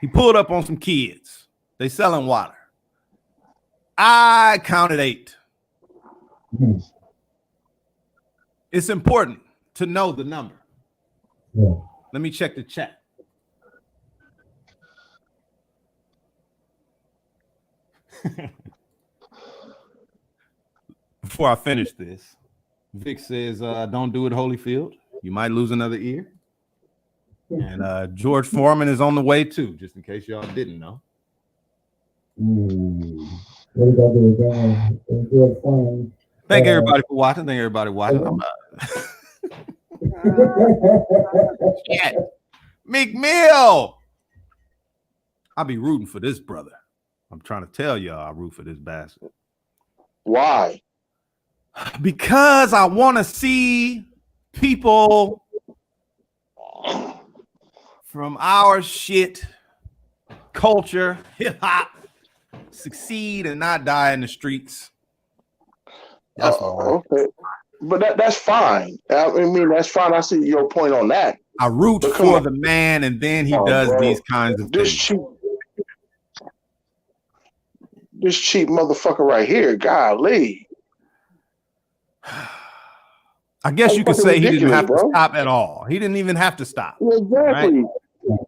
He pulled up on some kids. They selling water. I counted 8. It's important to know the number. Yeah. Let me check the chat. Before I finish this, Vic says, don't do it, Holyfield. You might lose another ear. And George Foreman is on the way too, just in case y'all didn't know. What are you gonna do again? George Foreman. Thank everybody for watching. Shit. Meek Mill. I'll be rooting for this brother. I'm trying to tell y'all I root for this bastard. Why? Because I want to see people from our shit culture, hip hop, succeed and not die in the streets. That's all right. Okay. But that's fine. I mean, that's fine. I see your point on that. I root for the man, and then he does these kinds of things. This cheap motherfucker right here, golly. I guess you could say he didn't have to stop at all. He didn't even have to stop. Exactly. Right?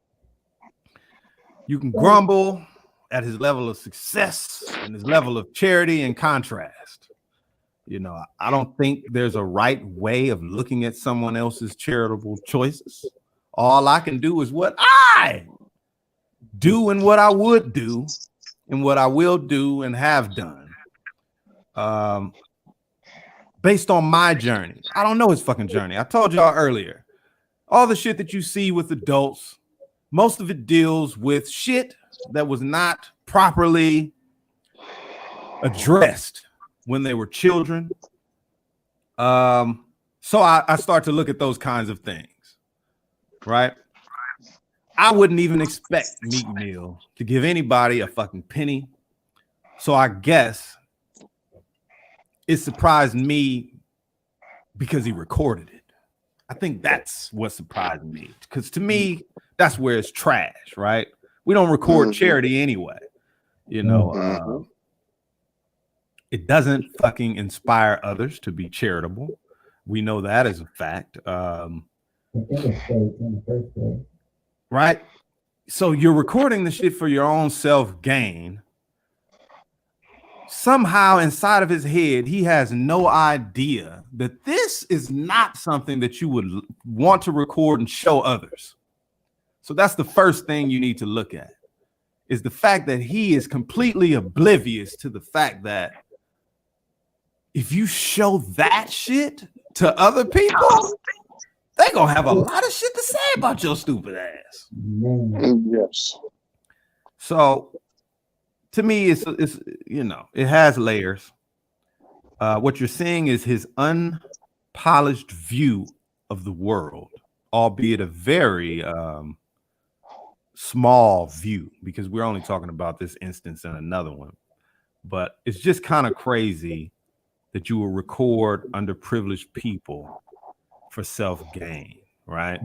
You can grumble at his level of success and his level of charity and contrast. I don't think there's a right way of looking at someone else's charitable choices. All I can do is what I do and what I would do and what I will do and have done. Based on my journey. I don't know his fucking journey. I told y'all earlier, all the shit that you see with adults, most of it deals with shit that was not properly addressed when they were children. So I start to look at those kinds of things, right? I wouldn't even expect Meek Mill to give anybody a fucking penny. So I guess it surprised me because he recorded it. I think that's what surprised me. Because to me, that's where it's trash, right? We don't record charity anyway. It doesn't fucking inspire others to be charitable. We know that as a fact. Right? So you're recording the shit for your own self-gain. Somehow inside of his head, he has no idea that this is not something that you would want to record and show others. So that's the first thing you need to look at, is the fact that he is completely oblivious to the fact that if you show that shit to other people, they gonna have a lot of shit to say about your stupid ass. Man. Yes. So to me, it's you know, it has layers. What you're seeing is his unpolished view of the world, albeit a very small view, because we're only talking about this instance and another one. But it's just kind of crazy that you will record underprivileged people for self-gain, right?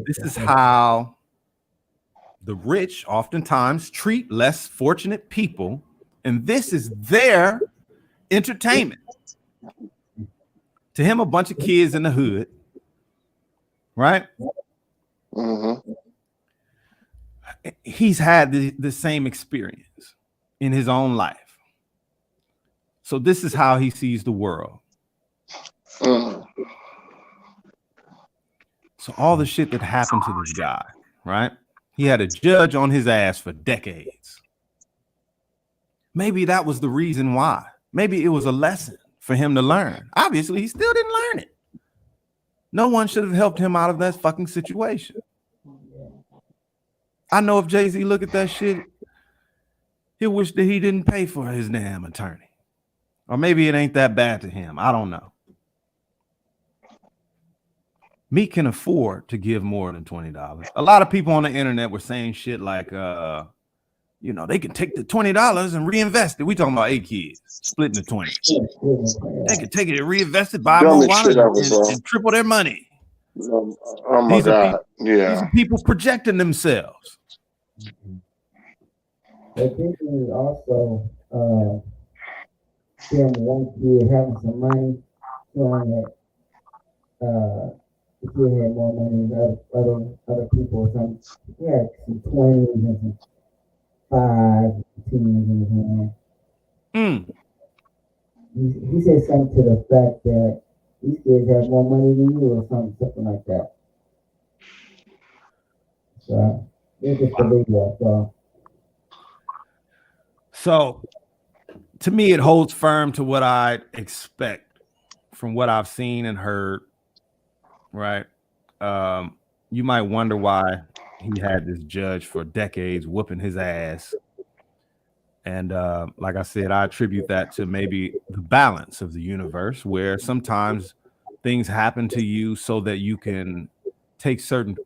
This is how the rich oftentimes treat less fortunate people, and this is their entertainment. To him, a bunch of kids in the hood, right? Mm-hmm. He's had the same experience in his own life. So this is how he sees the world. Mm. So all the shit that happened to this guy, right? He had a judge on his ass for decades. Maybe that was the reason why. Maybe it was a lesson for him to learn. Obviously, he still didn't learn it. No one should have helped him out of that fucking situation. I know if Jay-Z look at that shit, he'll wish that he didn't pay for his damn attorney. Or maybe it ain't that bad to him. I don't know. Meek can afford to give more than $20. A lot of people on the internet were saying shit like, you know, they can take the $20 and reinvest it. We talking about 8 kids splitting the 20. They can take it and reinvest it, buy more wine, and triple their money. Oh my God. These are people projecting themselves. But this is also them one kid having some money, showing that the kid had more money than other people or something. He had some 20s and some 5s, 10s in his hand. He said something to the fact that these kids have more money than you or something like that. So it's just a video. So to me, it holds firm to what I expect from what I've seen and heard. Right. You might wonder why he had this judge for decades whooping his ass. And like I said, I attribute that to maybe the balance of the universe, where sometimes things happen to you so that you can take certain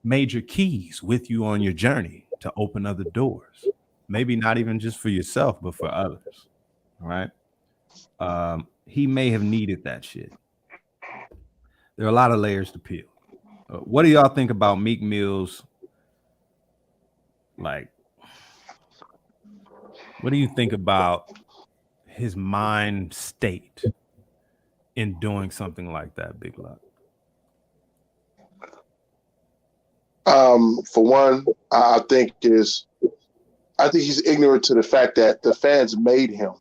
major keys with you on your journey to open other doors. Maybe not even just for yourself, but for others. Right. He may have needed that shit. There are a lot of layers to peel. What do y'all think about Meek Mill's, like, what do you think about his mind state in doing something like that, Big Luck? For one, I think he's ignorant to the fact that the fans made him.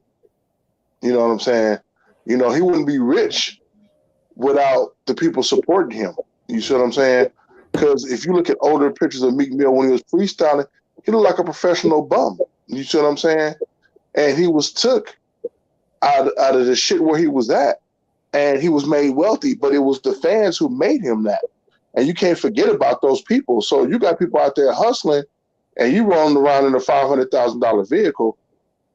You know what I'm saying? You know, he wouldn't be rich without the people supporting him. You see what I'm saying? Because if you look at older pictures of Meek Mill when he was freestyling, he looked like a professional bum. You see what I'm saying? And he was took out of the shit where he was at, and he was made wealthy, but it was the fans who made him that. And you can't forget about those people. So you got people out there hustling, and you rolling around in a $500,000 vehicle,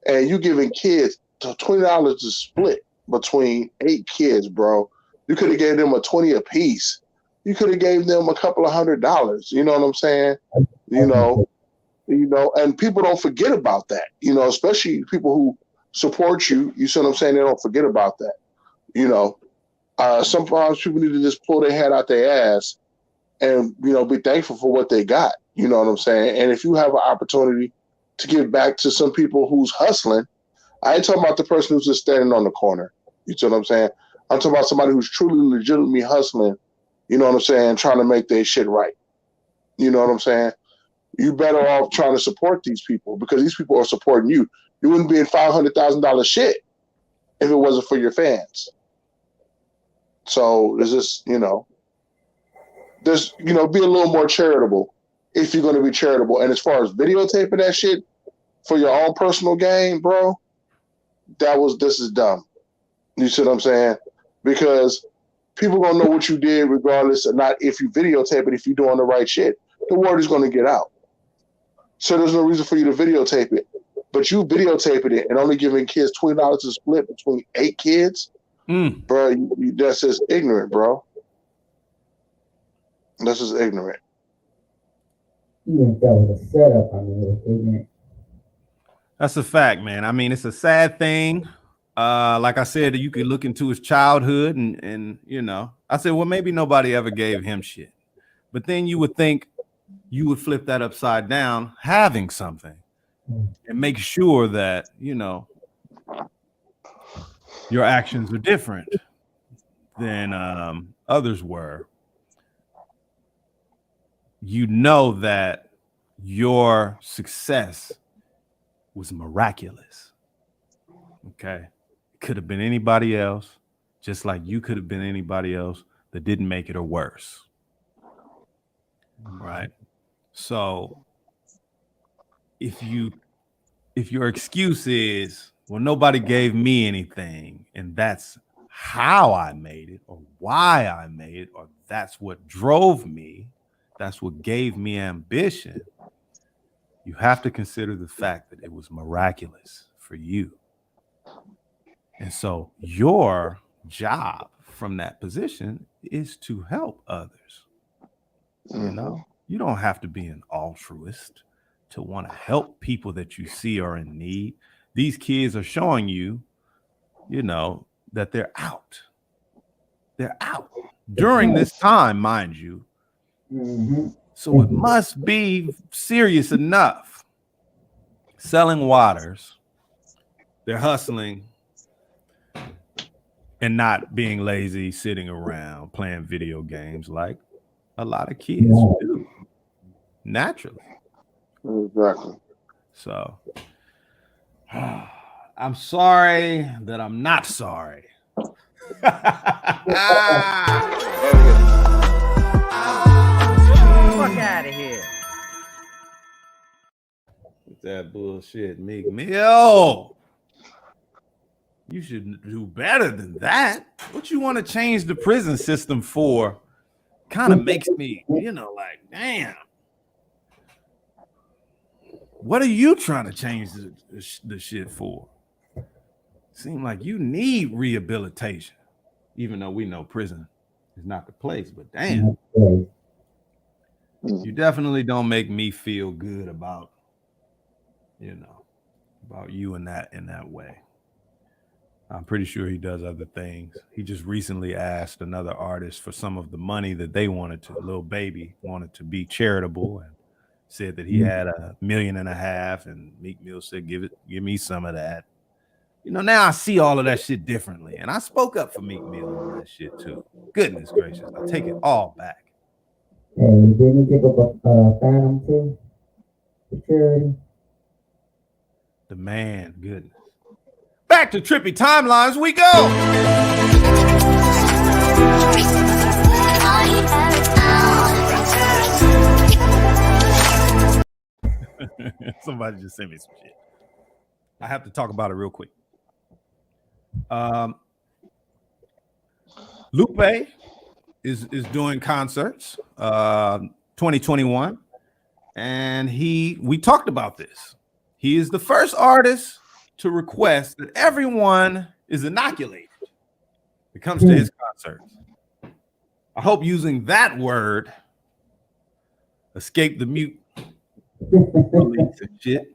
and you giving kids $20 to split between 8 kids, bro. You could have gave them a 20 apiece. You could have gave them a couple of $100. You know what I'm saying? You know, and people don't forget about that. You know, especially people who support you. You see what I'm saying? They don't forget about that. You know, sometimes people need to just pull their head out their ass and, you know, be thankful for what they got. You know what I'm saying? And if you have an opportunity to give back to some people who's hustling, I ain't talking about the person who's just standing on the corner. You see what I'm saying? I'm talking about somebody who's truly legitimately hustling, you know what I'm saying, trying to make their shit right. You know what I'm saying? You better off trying to support these people because these people are supporting you. You wouldn't be in $500,000 shit if it wasn't for your fans. So there's just, be a little more charitable if you're going to be charitable. And as far as videotaping that shit for your own personal gain, bro, this is dumb. You see what I'm saying? Because people gonna know what you did, regardless of not if you videotape it. If you're doing the right shit, the word is gonna get out. So there's no reason for you to videotape it. But you videotaping it and only giving kids $20 to split between 8 kids, bro. That's just ignorant, bro. That's just ignorant. Even if that was a setup, I mean, it was ignorant. That's a fact, man. I mean, it's a sad thing. Like I said, you could look into his childhood and you know, I said, well, maybe nobody ever gave him shit. But then you would think you would flip that upside down, having something, and make sure that, you know, your actions are different than others were. You know that your success was miraculous. Okay. It could have been anybody else, just like you could have been anybody else that didn't make it or worse. Right. So if your excuse is, well, nobody gave me anything, and that's how I made it, or why I made it, or that's what drove me, that's what gave me ambition, you have to consider the fact that it was miraculous for you. And so your job from that position is to help others. You know, you don't have to be an altruist to want to help people that you see are in need. These kids are showing you, you know, that they're out. They're out during this time, mind you. So it must be serious enough. Selling waters, they're hustling and not being lazy, sitting around playing video games like a lot of kids do naturally. Exactly. So I'm sorry that I'm not sorry. Fuck out of here. With that bullshit, Meek Mill. You should do better than that. What you want to change the prison system for kind of makes me, you know, like, damn. What are you trying to change the shit for? Seem like you need rehabilitation, even though we know prison is not the place, but damn. You definitely don't make me feel good about, you know, about you in that way. I'm pretty sure he does other things. He just recently asked another artist for some of the money that they wanted to, Lil Baby wanted to be charitable, and said that he had $1.5 million, and Meek Mill said, give me some of that. You know, now I see all of that shit differently, and I spoke up for Meek Mill on that shit too. Goodness gracious, I take it all back. Hey, didn't he give up a Phantom too? For charity? The man, goodness. Back to trippy timelines we go. Somebody just sent me some shit. I have to talk about it real quick. Lupe is doing concerts 2021, and we talked about this. He is the first artist to request that everyone is inoculated when it comes to his concerts. I hope using that word, escape the mute police and shit.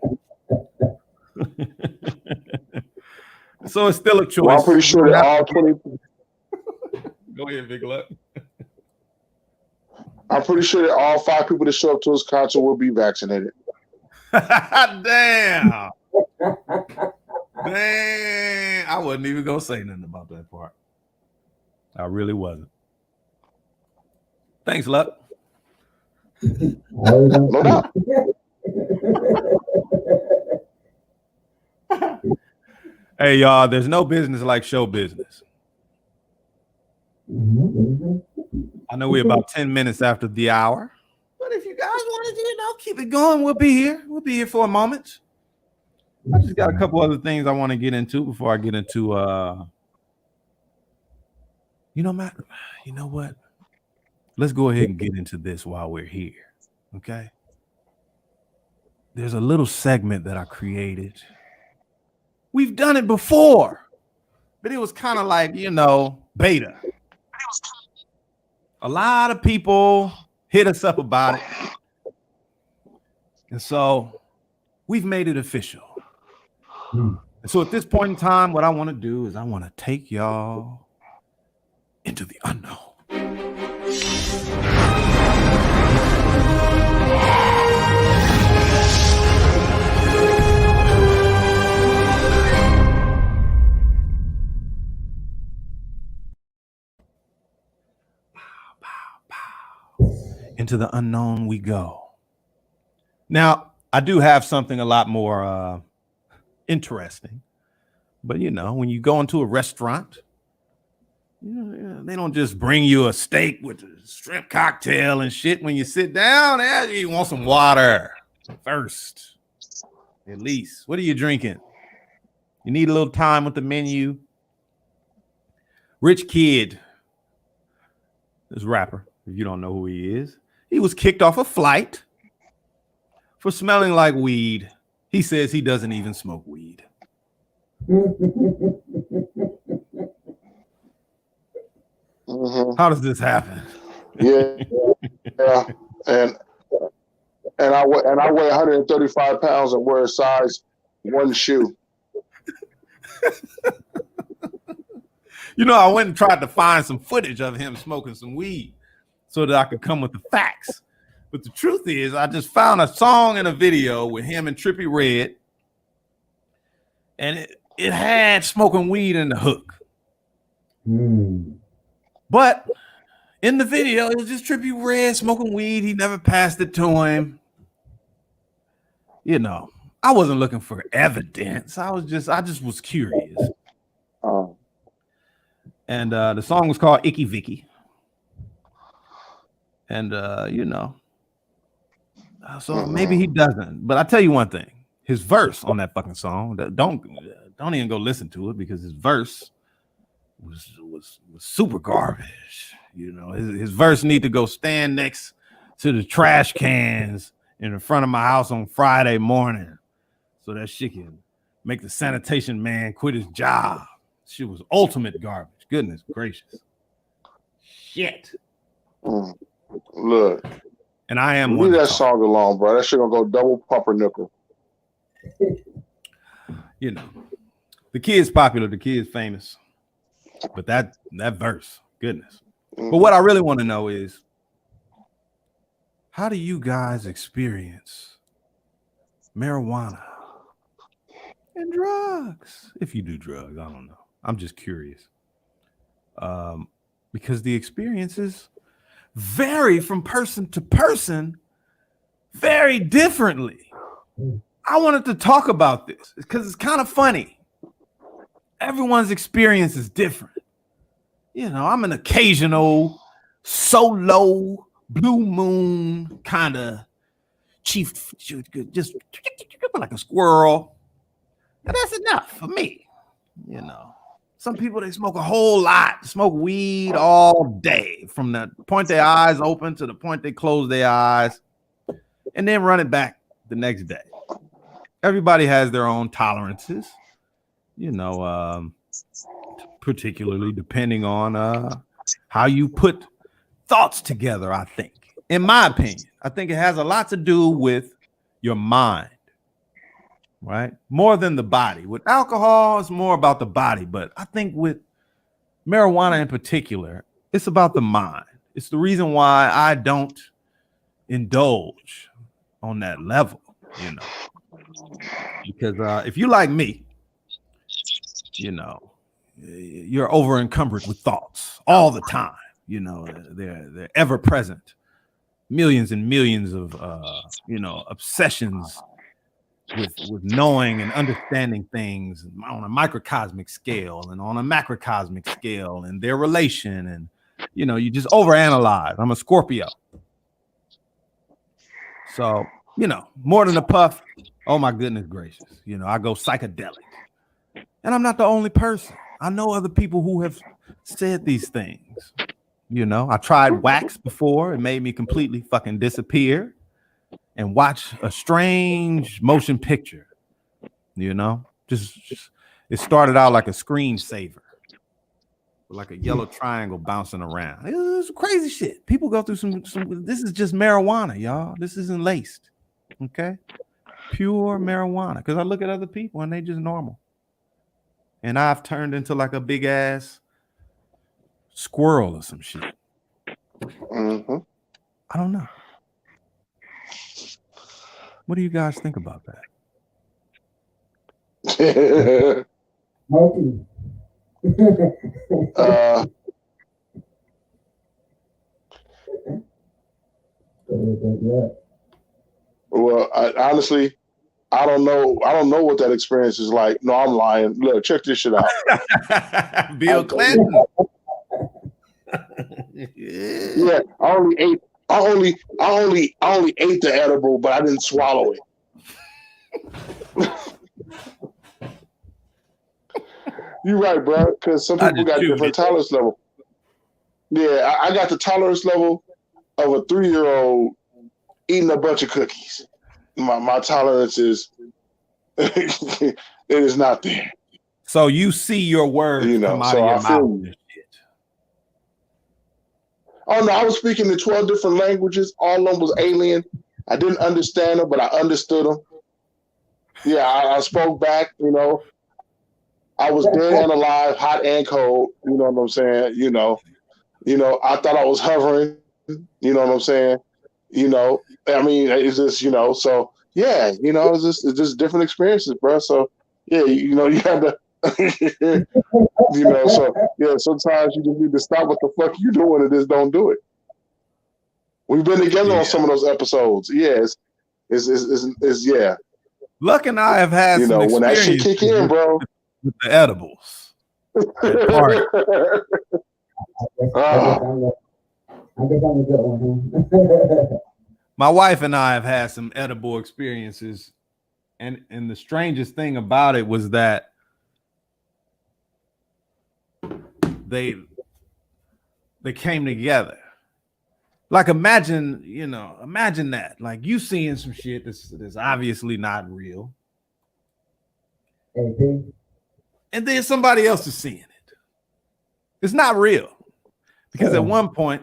So it's still a choice. Well, I'm pretty sure that all 20. Go ahead, Big Luck. I'm pretty sure that all 5 people that show up to his concert will be vaccinated. Damn. Man, I wasn't even gonna say nothing about that part. I really wasn't. Thanks, Luck. No doubt. Hey, y'all, there's no business like show business. I know we're about 10 minutes after the hour, but if you guys want to, you know, keep it going, we'll be here. We'll be here for a moment. I just got a couple other things I want to get into before I get into Matt, you know what? Let's go ahead and get into this while we're here. Okay. There's a little segment that I created. We've done it before, but it was kind of like, beta. A lot of people hit us up about it. And so we've made it official. And so at this point in time, what I want to do is I want to take y'all into the unknown. Into the unknown we go. Now, I do have something a lot more interesting, but when you go into a restaurant, they don't just bring you a steak with a shrimp cocktail and shit. When you sit down, you want some water first, at least. What are you drinking? You need a little time with the menu. Rich Kid, this rapper, if you don't know who he is, he was kicked off a flight for smelling like weed. He says he doesn't even smoke weed. How does this happen? Yeah. And I weigh 135 pounds and wear a size 1 shoe. I went and tried to find some footage of him smoking some weed so that I could come with the facts. But the truth is, I just found a song and a video with him and Trippie Redd, and it had smoking weed in the hook. But in the video, it was just Trippie Redd smoking weed. He never passed it to him. I wasn't looking for evidence. I just was curious. And the song was called Icky Vicky. And so maybe he doesn't. But I tell you one thing: his verse on that fucking song. Don't even go listen to it, because his verse was super garbage. His verse need to go stand next to the trash cans in the front of my house on Friday morning, so that shit can make the sanitation man quit his job. Shit was ultimate garbage. Goodness gracious. Shit. Look. And I am leave that song alone, bro. That shit gonna go double pumpernickel. The kid's popular, the kid's famous. But that verse, goodness. But what I really want to know is, how do you guys experience marijuana and drugs? If you do drugs, I don't know. I'm just curious. Because the experiences vary from person to person very differently. I wanted to talk about this because it's kind of funny. Everyone's experience is different. I'm an occasional solo blue moon kind of chief, just like a squirrel. And that's enough for me. Some people, they smoke a whole lot, smoke weed all day, from the point their eyes open to the point they close their eyes, and then run it back the next day. Everybody has their own tolerances, particularly depending on how you put thoughts together. I think, in my opinion, I think it has a lot to do with your mind. Right? More than the body. With alcohol, it's more about the body. But I think with marijuana in particular, it's about the mind. It's the reason why I don't indulge on that level, Because if you like me, you're over encumbered with thoughts all the time. They're ever present. Millions and millions of obsessions with knowing and understanding things on a microcosmic scale and on a macrocosmic scale, and their relation, and you just overanalyze. I'm a Scorpio, so more than a puff. Oh my goodness gracious, I go psychedelic, and I'm not the only person. I know other people who have said these things. You know, I tried wax before. It made me completely fucking disappear and watch a strange motion picture. You know, just it started out like a screensaver, like a yellow triangle bouncing around. It was crazy shit. People go through some. This is just marijuana, y'all. This isn't laced. Okay, pure marijuana. Because I look at other people and they just normal, and I've turned into like a big ass squirrel or some shit. Mm-hmm. I don't know. What do you guys think about that? Well, honestly, I don't know. I don't know what that experience is like. No, I'm lying. Look, check this shit out. Bill Clinton. Yeah, I only ate the edible, but I didn't swallow it. You're right, bro. Because some people got different tolerance level. Yeah, I got the tolerance level of a 3-year-old eating a bunch of cookies. My tolerance is it is not there. So you see your words come out of your mouth. Oh no, I was speaking in 12 different languages. All of them was alien. I didn't understand them, but I understood them. Yeah, I spoke back. You know, I was dead and alive, hot and cold. You know what I'm saying? You know, I thought I was hovering. You know what I'm saying? You know, I mean, it's just, you know, so yeah, you know, it's just different experiences, bro. So yeah, you know, you have to, you know, so yeah, sometimes you just need to stop what the fuck you doing and just don't do it. We've been together on some of those episodes. Yeah, it's yeah. Luck and I have had you some know when that shit kick in, bro. With the edibles. I guess I'm a good one, huh? My wife and I have had some edible experiences, and the strangest thing about it was that they came together. Like imagine that. Like you seeing some shit that's obviously not real. And then somebody else is seeing it. It's not real. Because at one point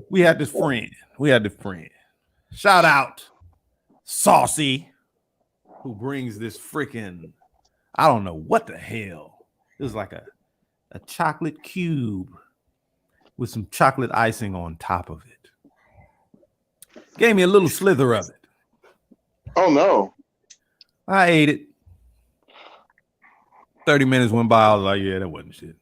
we had this friend. Shout out Saucy, who brings this freaking, I don't know what the hell. It was like a chocolate cube with some chocolate icing on top of it. Gave me a little slither of it. Oh no. I ate it. 30 minutes went by. I was like, yeah, that wasn't shit.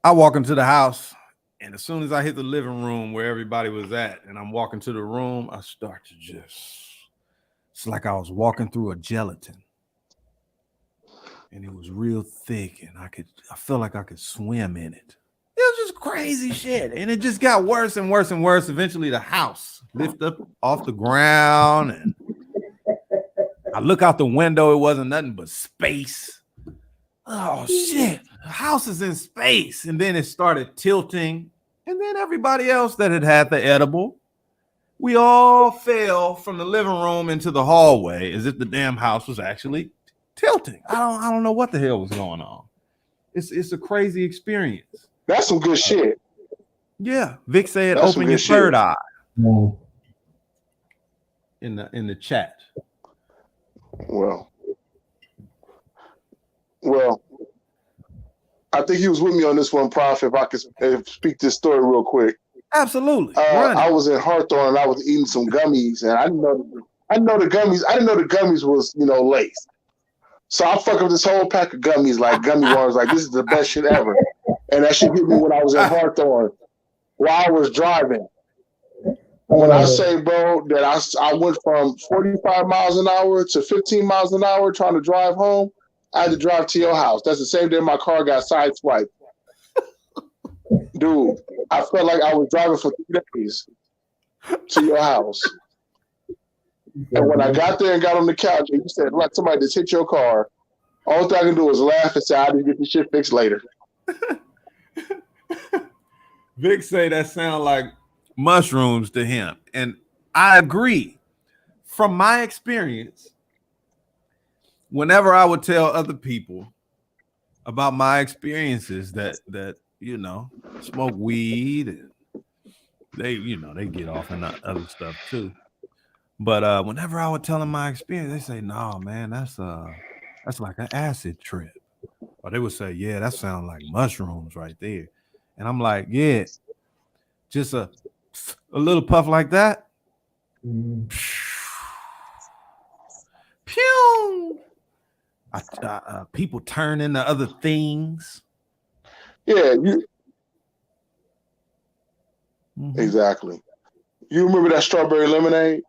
I walk into the house, and as soon as I hit the living room where everybody was at, and I'm walking to the room, I start to it's like I was walking through a gelatin. And it was real thick, and I felt like I could swim in it. It was just crazy shit. And it just got worse and worse and worse. Eventually the house lifted up off the ground, and I look out the window, it wasn't nothing but space. Oh shit, the house is in space. And then it started tilting. And then everybody else that had the edible, we all fell from the living room into the hallway as if the damn house was actually tilting. I don't know what the hell was going on. It's a crazy experience. That's some good shit. Yeah, Vic said, That's "Open your third eye." In the chat. Well, I think he was with me on this one, Prof. If I could speak this story real quick. Absolutely. I was in Hawthorne and I was eating some gummies, and I didn't know the gummies was, you know, laced. So I fuck up this whole pack of gummies, like gummy worms, like this is the best shit ever. And that shit hit me when I was in Hawthorne while I was driving. When I say, bro, that I went from 45 miles an hour to 15 miles an hour trying to drive home, I had to drive to your house. That's the same day my car got sideswiped. Dude, I felt like I was driving for 3 days to your house. And when I got there and got on the couch, and you said, like somebody just hit your car, All thing I can do is laugh and say, "I didn't get this shit fixed later." Vic say that sound like mushrooms to him, and I agree. From my experience, whenever I would tell other people about my experiences that you know smoke weed, and they they get off in other stuff too. But whenever I would tell them my experience, they say, "No, man, that's like an acid trip," or they would say, "Yeah, that sounds like mushrooms right there," and I'm like, "Yeah, just a little puff like that." Mm. Pew! People turn into other things. Yeah, Mhm. exactly. You remember that strawberry lemonade?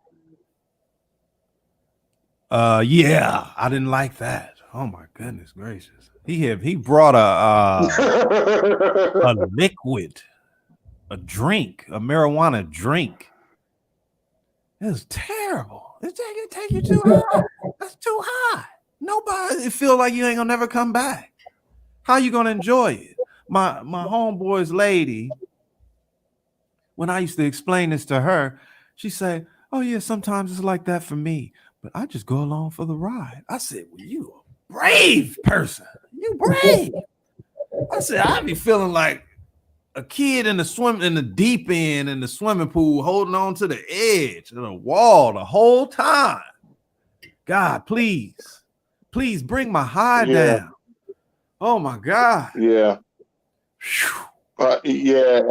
Yeah, I didn't like that. Oh my goodness gracious. He brought a liquid, a drink, a marijuana drink. It was terrible. It take you too high. That's too high. Nobody feel like you ain't gonna never come back. How you gonna enjoy it? My homeboy's lady, when I used to explain this to her, she said, "Oh yeah, sometimes it's like that for me, but I just go along for the ride." I said, "Well, you a brave person. You brave." I said, "I be feeling like a kid in the deep end in the swimming pool, holding on to the edge of the wall the whole time. God, please bring my high down. Oh my God." Yeah. Yeah.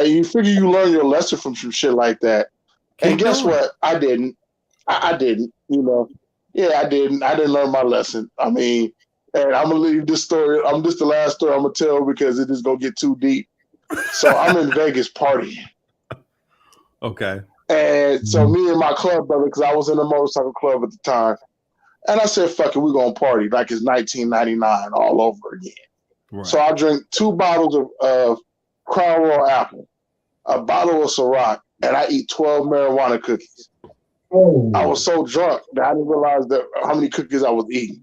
You figure you learn your lesson from some shit like that. And guess what? I didn't. I didn't. Yeah, I didn't. I didn't learn my lesson. I mean, and I'm gonna leave this story. This the last story I'm gonna tell because it is gonna get too deep. So I'm in Vegas partying. Okay. And so me and my club brother, because I was in a motorcycle club at the time, and I said, "Fuck it, we're gonna party like it's 1999 all over again." Right. So I drink 2 bottles of Crown Royal Apple, a bottle of Ciroc, and I eat 12 marijuana cookies. Oh. I was so drunk that I didn't realize how many cookies I was eating.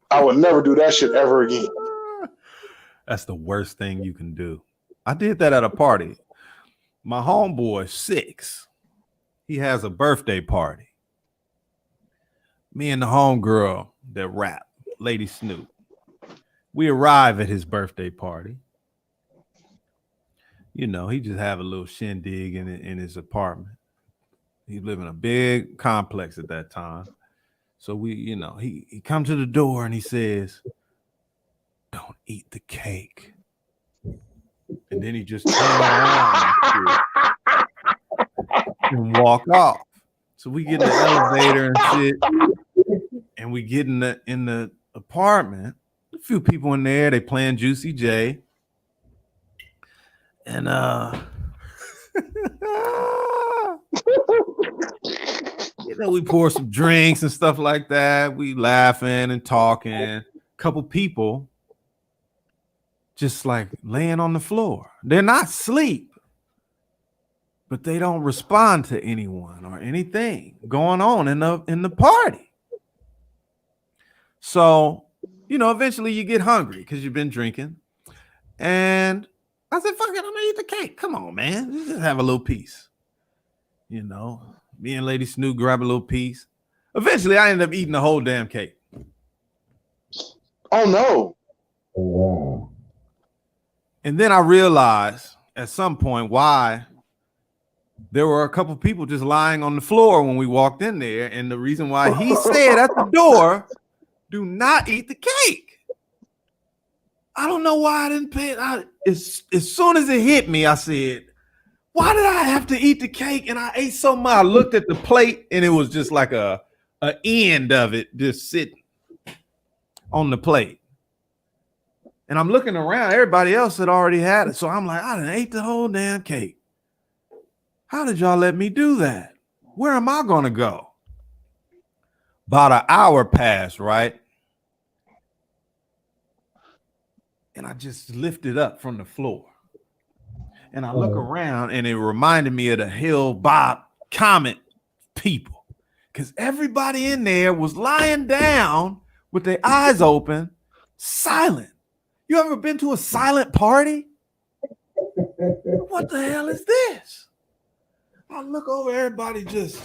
I would never do that shit ever again. That's the worst thing you can do. I did that at a party. My homeboy, 6, he has a birthday party. Me and the homegirl that rap, Lady Snoop, we arrive at his birthday party. He just have a little shindig in his apartment. He lived in a big complex at that time. So he comes to the door and he says, "Don't eat the cake." And then he just turned around and walk off. So we get in the elevator and shit, and we get in the apartment. A few people in there, they playing Juicy J. And we pour some drinks and stuff like that. We laughing and talking. A couple people just like laying on the floor. They're not asleep, but they don't respond to anyone or anything going on in the party. So, eventually you get hungry because you've been drinking. And I said, "Fuck it, I'm gonna eat the cake. Come on, man. Let's just have a little piece." Me and Lady Snoop grab a little piece. Eventually, I ended up eating the whole damn cake. Oh no! Wow. And then I realized at some point why there were a couple people just lying on the floor when we walked in there, and the reason why he said at the door, "Do not eat the cake." I don't know why I didn't pay it. As soon as it hit me, I said, "Why did I have to eat the cake?" And I ate so much. I looked at the plate, and it was just like a end of it just sitting on the plate. And I'm looking around. Everybody else had already had it. So I'm like, I done ate the whole damn cake. How did y'all let me do that? Where am I going to go? About an hour passed, right? And I just lifted up from the floor. And I look around, and it reminded me of the Hill Bob Comet people. because everybody in there was lying down with their eyes open, silent. You ever been to a silent party? What the hell is this? I look over, everybody just,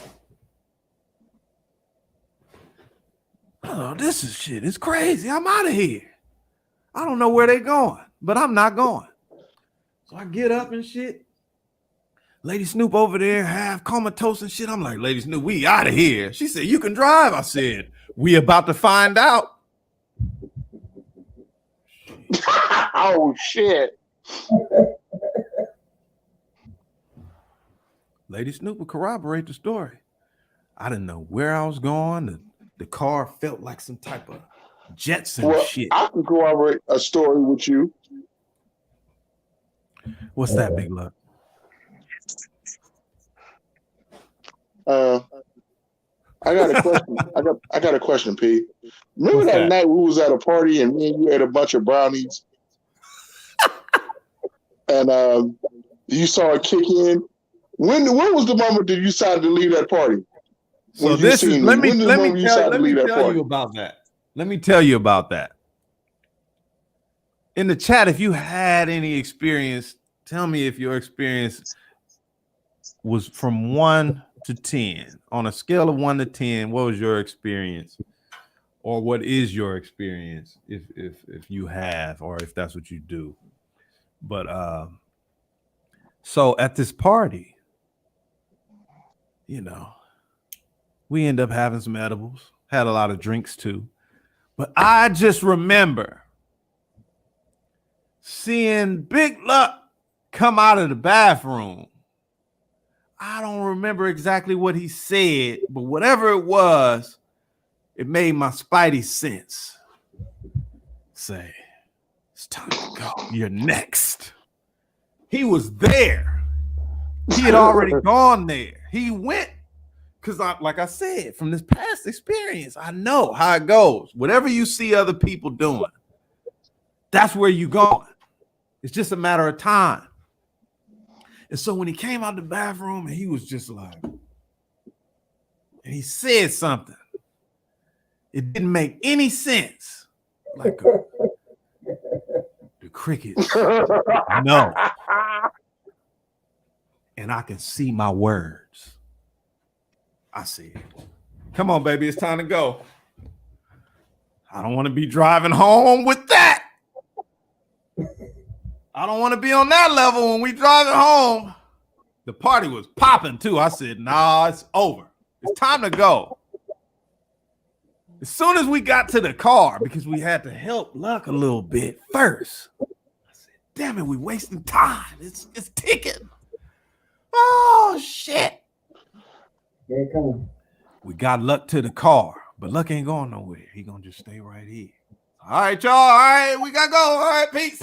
oh, this is shit. It's crazy. I'm out of here. I don't know where they're going, but I'm not going. So I get up and shit. Lady Snoop over there, half comatose and shit. I'm like, Lady Snoop, we out of here. She said, you can drive. I said, we about to find out. Oh, shit. Lady Snoop would corroborate the story. I didn't know where I was going. The car felt like some type of Jetson shit. I can corroborate a story with you. What's that, Big Luck? I got a question. I got a question, P. Remember that night we was at a party and me and you ate a bunch of brownies, and you saw it kick in. When was the moment that you decided to leave that party? So this is let me tell you about that. Let me tell you about that. In the chat, if you had any experience, tell me if your experience was from 1 to 10. On a scale of 1 to 10, what was your experience? Or what is your experience if you have, or if that's what you do? But so at this party, you know, we end up having some edibles, had a lot of drinks too. But I just remember seeing Big Luck come out of the bathroom. I don't remember exactly what he said, but whatever it was, it made my spidey sense say, it's time to go. You're next. He was there. He had already gone there. He went because, like I said, from this past experience, I know how it goes. Whatever you see other people doing, that's where you're going. It's just a matter of time. And so when he came out the bathroom and he was just like, and he said something, it didn't make any sense. Like the crickets. No. And I can see my words. I said, come on, baby, it's time to go. I don't want to be driving home with that. I don't want to be on that level when we driving home. The party was popping too. I said, nah, it's over. It's time to go. As soon as we got to the car, because we had to help Luck a little bit first, I said, damn it, we wasting time. It's ticking. Oh, shit. Here it comes. We got Luck to the car, but Luck ain't going nowhere. He gonna just stay right here. All right, y'all. All right, we gotta go. All right, peace.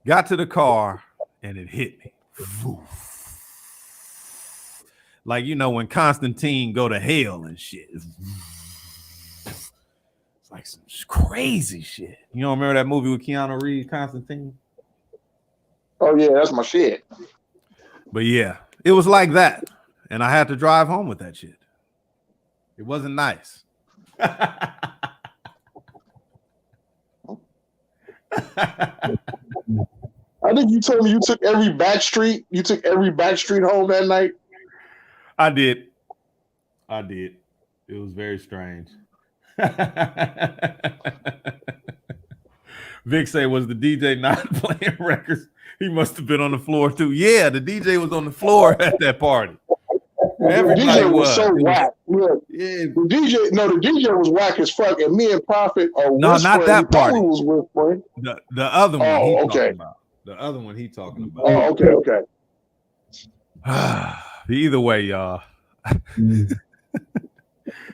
Got to the car, and it hit me. Like, you know, when Constantine go to hell and shit. It's like some crazy shit. You don't remember that movie with Keanu Reeves, Constantine? Oh, yeah, that's my shit. But yeah, it was like that. And I had to drive home with that shit. It wasn't nice. I think you told me you took every back street. You took every back street home that night. I did. It was very strange. Vic say, was the DJ not playing records? He must have been on the floor too. Yeah, the DJ was on the floor at that party. Everybody the DJ was so whack. Look, yeah. The DJ was whack as fuck, and me and Prophet are no, not that party. Was whispering. The other one. Oh, okay. About. The other one he talking about. Oh, okay. Either way, y'all.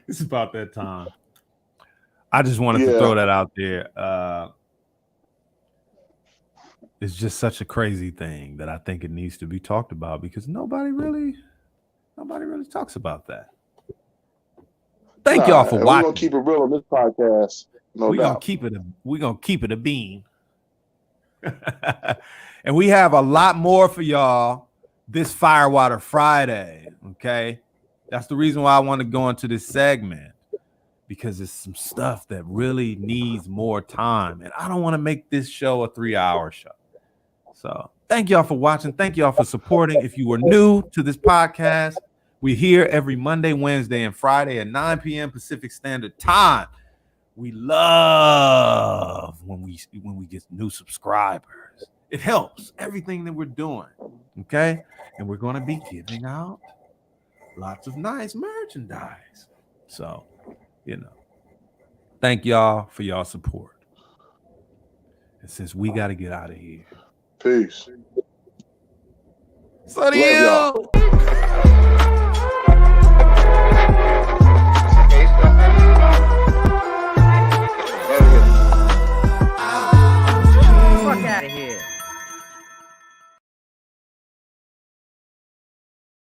It's about that time. I just wanted to throw that out there. It's just such a crazy thing that I think it needs to be talked about because nobody really talks about that. Thank y'all for watching. We're gonna keep it real on this podcast. No doubt. We're gonna keep it a bean. And we have a lot more for y'all this Firewater Friday. Okay. That's the reason why I want to go into this segment, because it's some stuff that really needs more time. And I don't want to make this show a 3-hour show. So thank y'all for watching. Thank y'all for supporting. If you are new to this podcast, we're here every Monday, Wednesday, and Friday at 9 p.m. Pacific Standard Time. We love when we get new subscribers. It helps everything that we're doing. Okay? And we're going to be giving out lots of nice merchandise. So, thank y'all for y'all support. And since we got to get out of here. Peace. So do Love y'all. you.